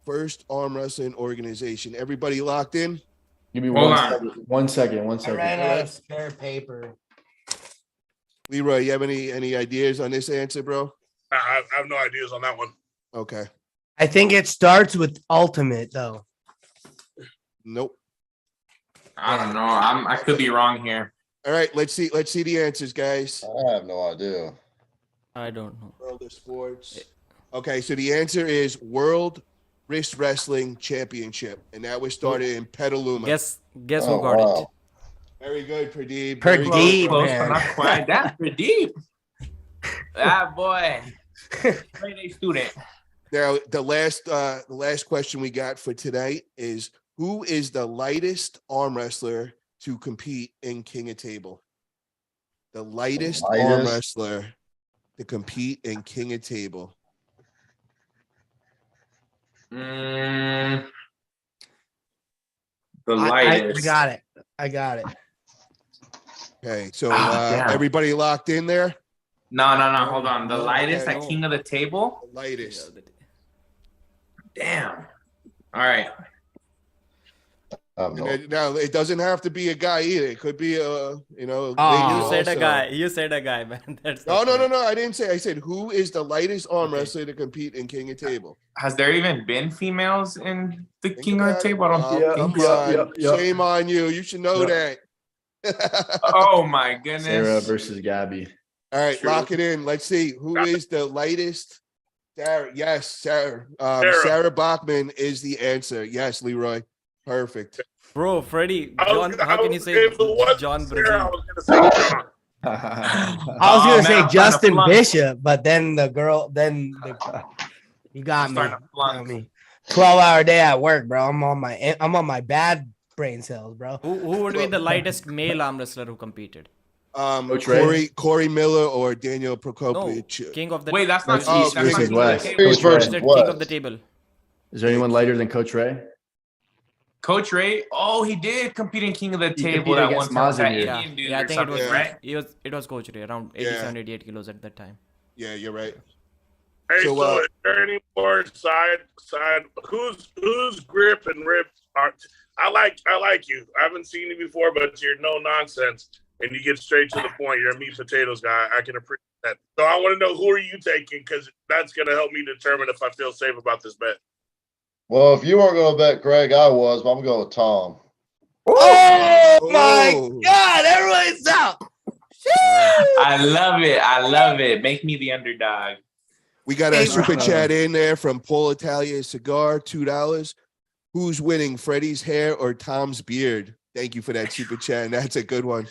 Speaker 2: First arm wrestling organization. Everybody locked in?
Speaker 1: Give me
Speaker 6: Hold
Speaker 1: one
Speaker 6: on.
Speaker 1: second. 1 second. 1
Speaker 5: I
Speaker 1: second.
Speaker 5: ran out of spare paper.
Speaker 2: Leroy, you have any ideas on this answer, bro?
Speaker 3: I have no ideas on that one.
Speaker 2: Okay.
Speaker 5: I think it starts with ultimate though.
Speaker 2: Nope.
Speaker 6: I don't know. I could be wrong here.
Speaker 2: All right, let's see the answers, guys.
Speaker 4: I have no idea.
Speaker 7: I don't know.
Speaker 2: World of Sports. Okay, so the answer is World Wrist Wrestling Championship, and that was started in Petaluma.
Speaker 7: Guess who
Speaker 4: Oh,
Speaker 7: got
Speaker 4: wow.
Speaker 7: it?
Speaker 2: Very good, Pradeep.
Speaker 5: Pradeep.
Speaker 2: Very good.
Speaker 6: Close,
Speaker 5: man.
Speaker 6: but not quite. That's pretty deep. That boy. Straight A student.
Speaker 2: Now, the last question we got for tonight is, who is the lightest arm wrestler to compete in King of Table? The lightest arm
Speaker 4: lightest?
Speaker 2: wrestler to compete in King of Table.
Speaker 6: The
Speaker 5: I
Speaker 6: lightest.
Speaker 5: got it. I got it.
Speaker 2: Okay, so
Speaker 6: damn.
Speaker 2: everybody locked in there?
Speaker 6: No. Hold on. The lightest at King of the Table?
Speaker 2: The lightest.
Speaker 6: Damn. All right.
Speaker 4: I have no.
Speaker 2: Now, it doesn't have to be a guy either. It could be a, lady
Speaker 5: Oh.
Speaker 7: You said a
Speaker 2: also.
Speaker 7: guy. You said a guy, man. That's
Speaker 2: No.
Speaker 7: not
Speaker 2: I didn't say. I said, who is the lightest arm wrestler to compete in King of Table?
Speaker 6: Has there even been females in the
Speaker 2: Think
Speaker 6: King of the
Speaker 2: about it.
Speaker 6: Table? I don't
Speaker 2: Oh, come
Speaker 6: think so.
Speaker 2: on. Shame on you. You should know that.
Speaker 6: Oh my goodness.
Speaker 1: Sarah versus Gabby.
Speaker 2: All right,
Speaker 3: True.
Speaker 2: lock it in. Let's see. Who is the lightest? Sarah. Yes, Sarah.
Speaker 3: Sarah.
Speaker 2: Sarah Bachman is the answer. Yes, Leroy. Perfect.
Speaker 7: Bro, Freddie,
Speaker 3: I was-
Speaker 7: John, how can you
Speaker 3: if
Speaker 7: say
Speaker 3: it wasn't
Speaker 7: John
Speaker 3: Sarah,
Speaker 7: Brazil?
Speaker 3: I was gonna say John.
Speaker 5: I was
Speaker 6: Oh,
Speaker 5: gonna
Speaker 6: man,
Speaker 5: say
Speaker 6: I'm
Speaker 5: Justin
Speaker 6: trying to flunk.
Speaker 5: Bishop, but then you got
Speaker 6: I'm
Speaker 5: me.
Speaker 6: starting to
Speaker 5: You
Speaker 6: flunk.
Speaker 5: got me. 12-hour day at work, bro. I'm on my bad brain cells, bro.
Speaker 7: Who would be the lightest male arm wrestler who competed?
Speaker 1: Coach Ray?
Speaker 2: Corey Miller or Daniel
Speaker 7: No,
Speaker 2: Prokopich.
Speaker 7: King of the
Speaker 6: Wait, that's not
Speaker 1: That's
Speaker 2: Oh,
Speaker 1: East
Speaker 6: that's
Speaker 1: versus
Speaker 6: not
Speaker 1: West.
Speaker 6: King of the
Speaker 4: East
Speaker 6: Table.
Speaker 4: versus
Speaker 7: Is it
Speaker 4: West.
Speaker 7: King of the Table?
Speaker 1: Is there anyone lighter than Coach Ray?
Speaker 6: Coach Ray. Oh, he did compete in King of the
Speaker 1: He
Speaker 6: Table
Speaker 1: competed
Speaker 6: that one
Speaker 1: against
Speaker 6: time. That
Speaker 1: Mazin,
Speaker 7: Yeah,
Speaker 6: Indian dude
Speaker 7: yeah, I
Speaker 6: or
Speaker 7: think it was
Speaker 6: something, right?
Speaker 7: it was Coach Ray around
Speaker 2: Yeah.
Speaker 7: 87, 88 kilos at that time.
Speaker 2: Yeah, you're right.
Speaker 3: Hey,
Speaker 2: So,
Speaker 3: so, is there any more side? Whose grip and rip are? I like you. I haven't seen you before, but you're no nonsense, and you get straight to the point. You're a meat potatoes guy. I can appreciate that. So I want to know, who are you taking? Because that's going to help me determine if I feel safe about this bet.
Speaker 4: Well, if you weren't going to bet Greg, I was, but I'm going with Tom.
Speaker 5: Oh my
Speaker 2: Oh.
Speaker 5: God! Everybody's out.
Speaker 6: I love it. Make me the underdog.
Speaker 2: We got a
Speaker 5: Hey,
Speaker 2: super
Speaker 1: bro.
Speaker 2: chat in there from Paul Italia Cigar, $2. Who's winning, Freddie's hair or Tom's beard? Thank you for that super chat. And that's a good one.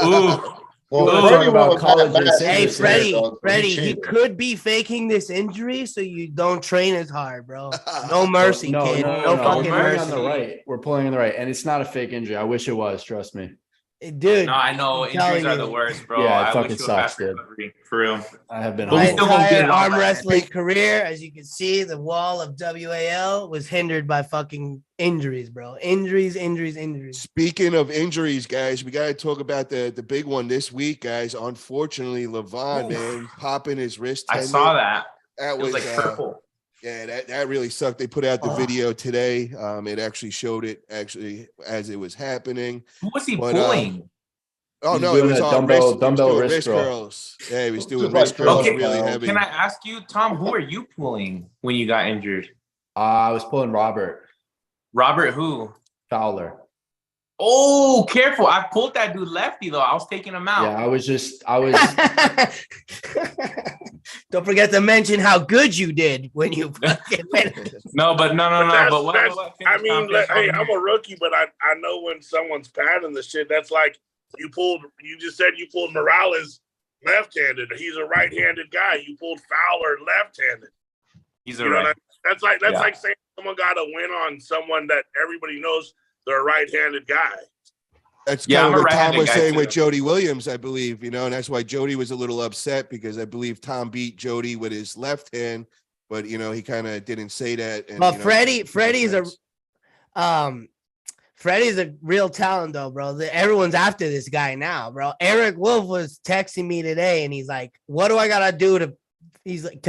Speaker 6: Ooh.
Speaker 4: Well,
Speaker 6: Ooh.
Speaker 4: Freddie
Speaker 1: Talk about
Speaker 4: won
Speaker 1: college
Speaker 4: that match.
Speaker 1: and
Speaker 5: Hey,
Speaker 1: Serious,
Speaker 5: Freddie, he
Speaker 4: cheated.
Speaker 5: could be faking this injury so you don't train as hard, bro. No mercy,
Speaker 1: No,
Speaker 5: kid.
Speaker 1: no,
Speaker 5: No,
Speaker 1: no, no.
Speaker 5: fucking
Speaker 1: We're pulling
Speaker 5: mercy.
Speaker 1: on the right. We're pulling on the right, and it's not a fake injury. I wish it was. Trust me.
Speaker 5: Dude.
Speaker 6: No, I know
Speaker 5: I'm telling
Speaker 6: injuries are the
Speaker 5: you.
Speaker 6: worst, bro.
Speaker 1: Yeah, it
Speaker 6: I
Speaker 1: fucking
Speaker 6: wish you a
Speaker 1: sucks,
Speaker 6: fast
Speaker 1: dude.
Speaker 6: recovery, for real.
Speaker 1: I have been.
Speaker 6: But
Speaker 5: My
Speaker 6: we
Speaker 1: on
Speaker 6: still gonna get
Speaker 5: entire
Speaker 6: it all
Speaker 5: arm
Speaker 6: right.
Speaker 5: wrestling career, as you can see, the wall of WAL was hindered by fucking injuries, bro. Injuries.
Speaker 2: Speaking of injuries, guys, we got to talk about the big one this week, guys. Unfortunately, Levon,
Speaker 6: Oof.
Speaker 2: man, popping his wrist.
Speaker 6: I
Speaker 2: tendon.
Speaker 6: saw that.
Speaker 2: That
Speaker 6: It was like purple.
Speaker 2: Yeah, that really sucked. They put out the video today. It actually showed it as it was happening.
Speaker 6: Who was he
Speaker 2: But,
Speaker 6: pulling?
Speaker 2: Oh
Speaker 1: He's
Speaker 2: no, it
Speaker 1: doing
Speaker 2: was
Speaker 1: a
Speaker 2: on
Speaker 1: dumbbell-
Speaker 2: wrist, he was
Speaker 1: dumbbell
Speaker 2: doing
Speaker 1: wrist
Speaker 2: wrist
Speaker 1: curl.
Speaker 2: curls. Yeah, he was doing
Speaker 4: Just
Speaker 2: wrist
Speaker 4: like
Speaker 2: curls
Speaker 6: Okay,
Speaker 2: really heavy.
Speaker 6: Can I ask you, Tom, who are you pulling when you got injured?
Speaker 1: I was pulling Robert
Speaker 6: Robert who?
Speaker 1: Fowler.
Speaker 6: Oh, careful. I pulled that dude lefty, though. I was taking him out.
Speaker 1: Yeah, I was.
Speaker 5: Don't forget to mention how good you did when you fucking went.
Speaker 6: No. But
Speaker 3: I mean, hey, I'm a rookie, but I know when someone's padding the shit. That's like you just said you pulled Morales left-handed. He's a right-handed guy. You pulled Fowler left-handed.
Speaker 6: He's a right.
Speaker 3: That's like saying someone got a win on someone that everybody knows they're a right-handed guy.
Speaker 2: That's kind of what Tom was saying with Jody Williams, I believe, and that's why Jody was a little upset because I believe Tom beat Jody with his left hand, but he kind of didn't say that. And,
Speaker 5: but Freddie's a real talent though, bro. Everyone's after this guy now, bro. Eric Wolf was texting me today and he's like, what do I gotta do to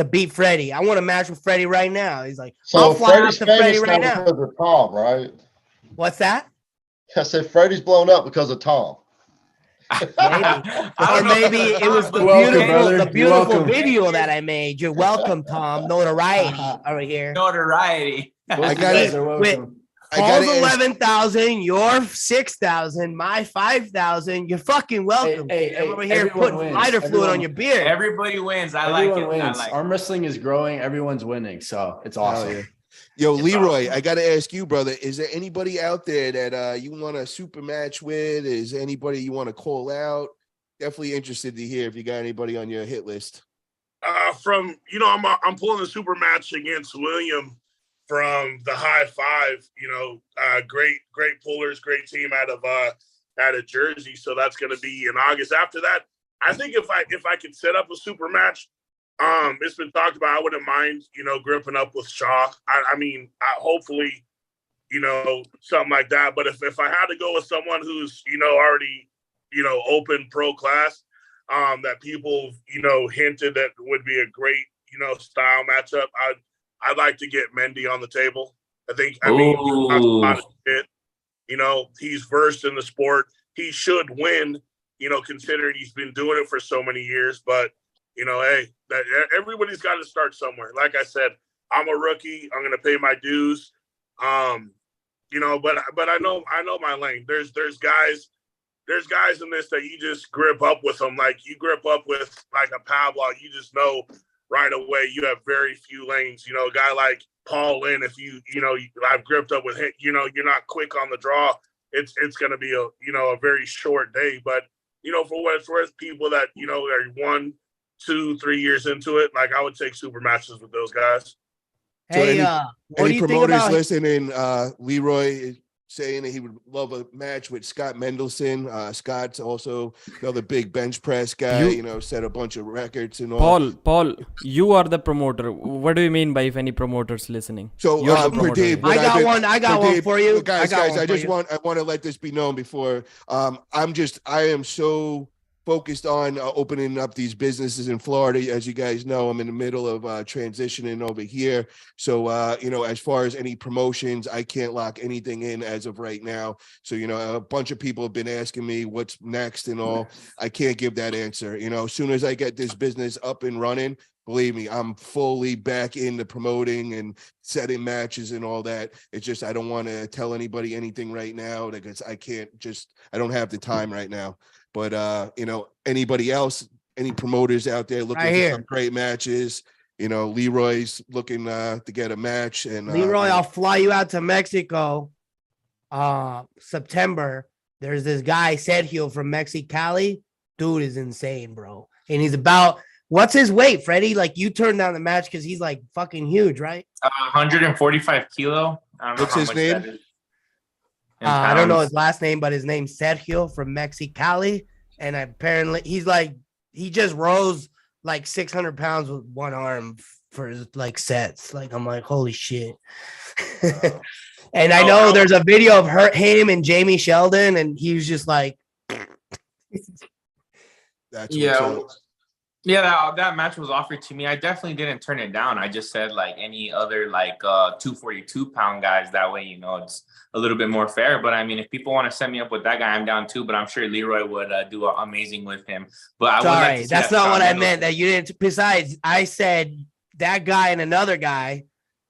Speaker 5: beat Freddie? I want to match with Freddie right now. He's like,
Speaker 4: so
Speaker 5: I'll fly out to Freddie right now.
Speaker 4: Because of Tom, right?
Speaker 5: What's that?
Speaker 4: I said Freddie's blown up because of Tom.
Speaker 5: Maybe it was the beautiful video that I made. You're welcome, Tom. Notoriety over here.
Speaker 6: Notoriety.
Speaker 2: I got it.
Speaker 5: Paul's 11,000, your 6,000, my 5,000. You're fucking welcome.
Speaker 1: Hey,
Speaker 5: over here putting lighter fluid on your beard.
Speaker 6: Everybody wins.
Speaker 1: Everyone wins. Arm wrestling is growing. Everyone's winning, so it's awesome.
Speaker 2: Yo, Leroy, I got to ask you, brother, is there anybody out there that you want a super match with? Is there anybody you want to call out? Definitely interested to hear if you got anybody on your hit list.
Speaker 3: I'm pulling a super match against William from the High Five. Great pullers, great team out of Jersey. So that's going to be in August. After that, I think if I could set up a super match, it's been talked about. I wouldn't mind, gripping up with Shaw. Hopefully, something like that. But if I had to go with someone who's, already, open pro class, that people, hinted that would be a great, style matchup, I'd like to get Mendy on the table. He's versed in the sport. He should win, considering he's been doing it for so many years. But everybody's got to start somewhere. Like I said, I'm a rookie. I'm going to pay my dues. But I know my lane. There's guys in this that you just grip up with them. Like you grip up with like a Pablo, you just know right away you have very few lanes. A guy like Paul Lynn, if I've gripped up with him, you're not quick on the draw. It's going to be a very short day. But, for what it's worth, people that, are 1, 2, 3 years into it, like I would take super matches with those guys.
Speaker 5: Hey,
Speaker 2: so any promoters listening, Leroy saying that he would love a match with Scott Mendelson. Scott's also another big bench press guy, set a bunch of records and all.
Speaker 7: Paul, you are the promoter. What do you mean by if any promoters listening?
Speaker 2: So Pradeep,
Speaker 5: I got one for you.
Speaker 2: Guys, I want to let this be known before. I am so focused on opening up these businesses in Florida. As you guys know, I'm in the middle of transitioning over here. So, as far as any promotions, I can't lock anything in as of right now. So, a bunch of people have been asking me what's next and all. I can't give that answer. As soon as I get this business up and running, believe me, I'm fully back into promoting and setting matches and all that. It's just, I don't want to tell anybody anything right now because I don't have the time right now. But, anybody else, any promoters out there looking for some great matches, Leroy's looking to get a match. And
Speaker 5: Leroy, I'll fly you out to Mexico. September. There's this guy, Sergio from Mexicali. Dude is insane, bro. And he's what's his weight, Freddie? Like you turned down the match because he's like fucking huge, right?
Speaker 6: 145 kilo.
Speaker 2: What's his name?
Speaker 5: I don't know his last name, but his name's Sergio from Mexicali. And apparently he just rose like 600 pounds with one arm for his like sets. Like, I'm like, holy shit. And I know there's a video of him and Jamie Sheldon, and he was just like,
Speaker 2: that's
Speaker 6: that match was offered to me. I definitely didn't turn it down. I just said like any other 242 pound guys. That way, it's a little bit more fair. But I mean, if people want to set me up with that guy, I'm down too. But I'm sure Leroy would do amazing with him. But
Speaker 5: that's not what I meant. That you didn't. Besides, I said that guy and another guy,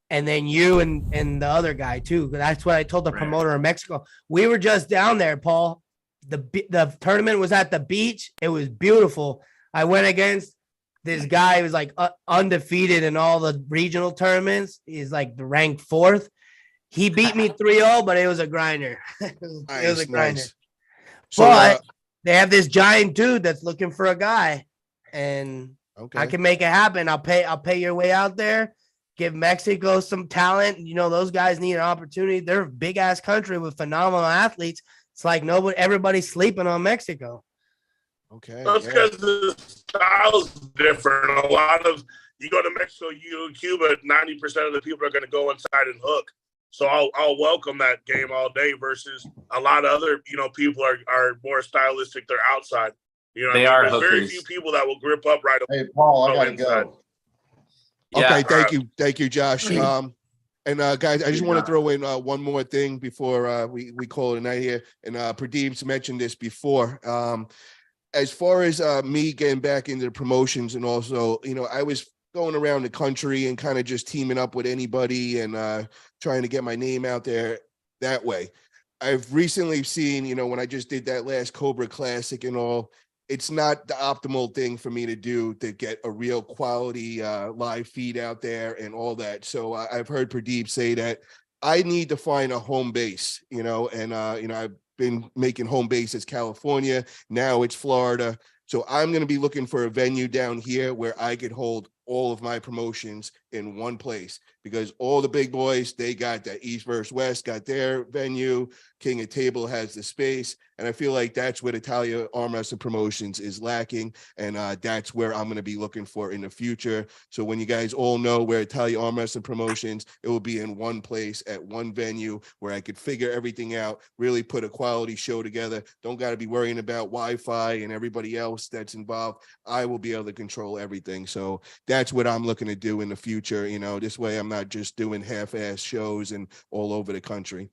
Speaker 5: and then you and the other guy too. That's what I told the promoter in Mexico. We were just down there, Paul. The tournament was at the beach. It was beautiful. I went against this guy was like undefeated in all the regional tournaments. He's like the ranked 4th. He beat me 3-0, but it was a grinder. It was a grinder.
Speaker 2: Nice. So,
Speaker 5: But they have this giant dude that's looking for a guy, and I can make it happen. I'll pay your way out there. Give Mexico some talent. You know, those guys need an opportunity. They're a big ass country with phenomenal athletes. It's like everybody's sleeping on Mexico.
Speaker 2: Okay.
Speaker 3: That's because the style's different. A lot of you go to Mexico, you go to Cuba, 90% of the people are going to go inside and hook. So I'll welcome that game all day versus a lot of other, people are more stylistic. They're outside.
Speaker 6: They are
Speaker 3: There's
Speaker 6: hookers.
Speaker 3: very few people that will grip up right away.
Speaker 4: Hey, Paul, I gotta go.
Speaker 2: Okay,
Speaker 6: Yeah.
Speaker 2: thank you, Josh. And guys, I just want to throw in one more thing before we call it a night here. And Pradeep's mentioned this before. As far as me getting back into the promotions, and also, I was going around the country and kind of just teaming up with anybody and trying to get my name out there that way. I've recently seen, when I just did that last Cobra Classic and all, it's not the optimal thing for me to do to get a real quality live feed out there and all that. So I've heard Pradeep say that I need to find a home base, and I've been making home base as California. Now it's Florida. So I'm going to be looking for a venue down here where I could hold all of my promotions in one place, because all the big boys, they got that East versus West, got their venue. King of Table has the space. And I feel like that's what Italia Arm Wrestling Promotions is lacking. And that's where I'm going to be looking for in the future. So when you guys all know where Italia Arm Wrestling Promotions, it will be in one place at one venue where I could figure everything out, really put a quality show together. Don't got to be worrying about Wi-Fi and everybody else that's involved. I will be able to control everything. So that's what I'm looking to do in the future. This way I'm not just doing half-ass shows and all over the country.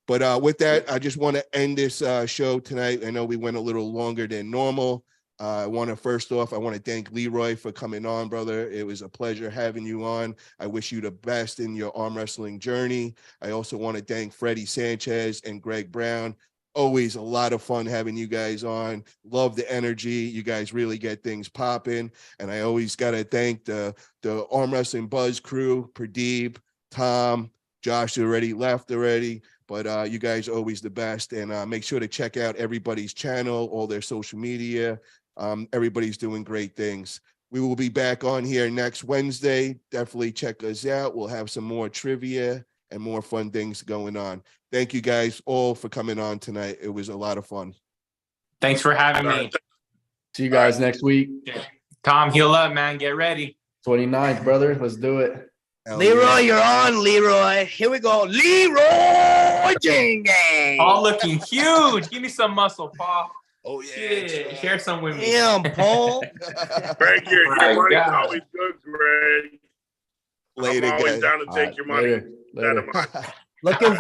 Speaker 2: But with that, I just want to end this show tonight. I know we went a little longer than normal. I want to thank Leroy for coming on, brother. It was a pleasure having you on. I wish you the best in your arm wrestling journey. I also want to thank Freddie Sanchez and Greg Brown. Always a lot of fun having you guys on. Love the energy. You guys really get things popping. And I always got to thank the Arm Wrestling Buzz crew, Pradeep, Tom, Josh already left already. But you guys are always the best. And make sure to check out everybody's channel, all their social media. Everybody's doing great things. We will be back on here next Wednesday. Definitely check us out. We'll have some more trivia and more fun things going on. Thank you guys all for coming on tonight. It was a lot of fun.
Speaker 6: Thanks for having me.
Speaker 1: See you guys next week.
Speaker 6: Tom, heal up, man. Get ready.
Speaker 1: 29th, brother. Let's do it.
Speaker 5: Leroy, you're on, Leroy. Here we go. Leroy Jenkins.
Speaker 6: Paul looking huge. Give me some muscle, Paul.
Speaker 2: Oh, yeah.
Speaker 6: Share some with me.
Speaker 5: Damn, Paul.
Speaker 3: Greg, your money's always good, Greg.
Speaker 2: Later,
Speaker 3: I'm always
Speaker 2: guys.
Speaker 3: down to take your money.
Speaker 1: Later.
Speaker 5: Looking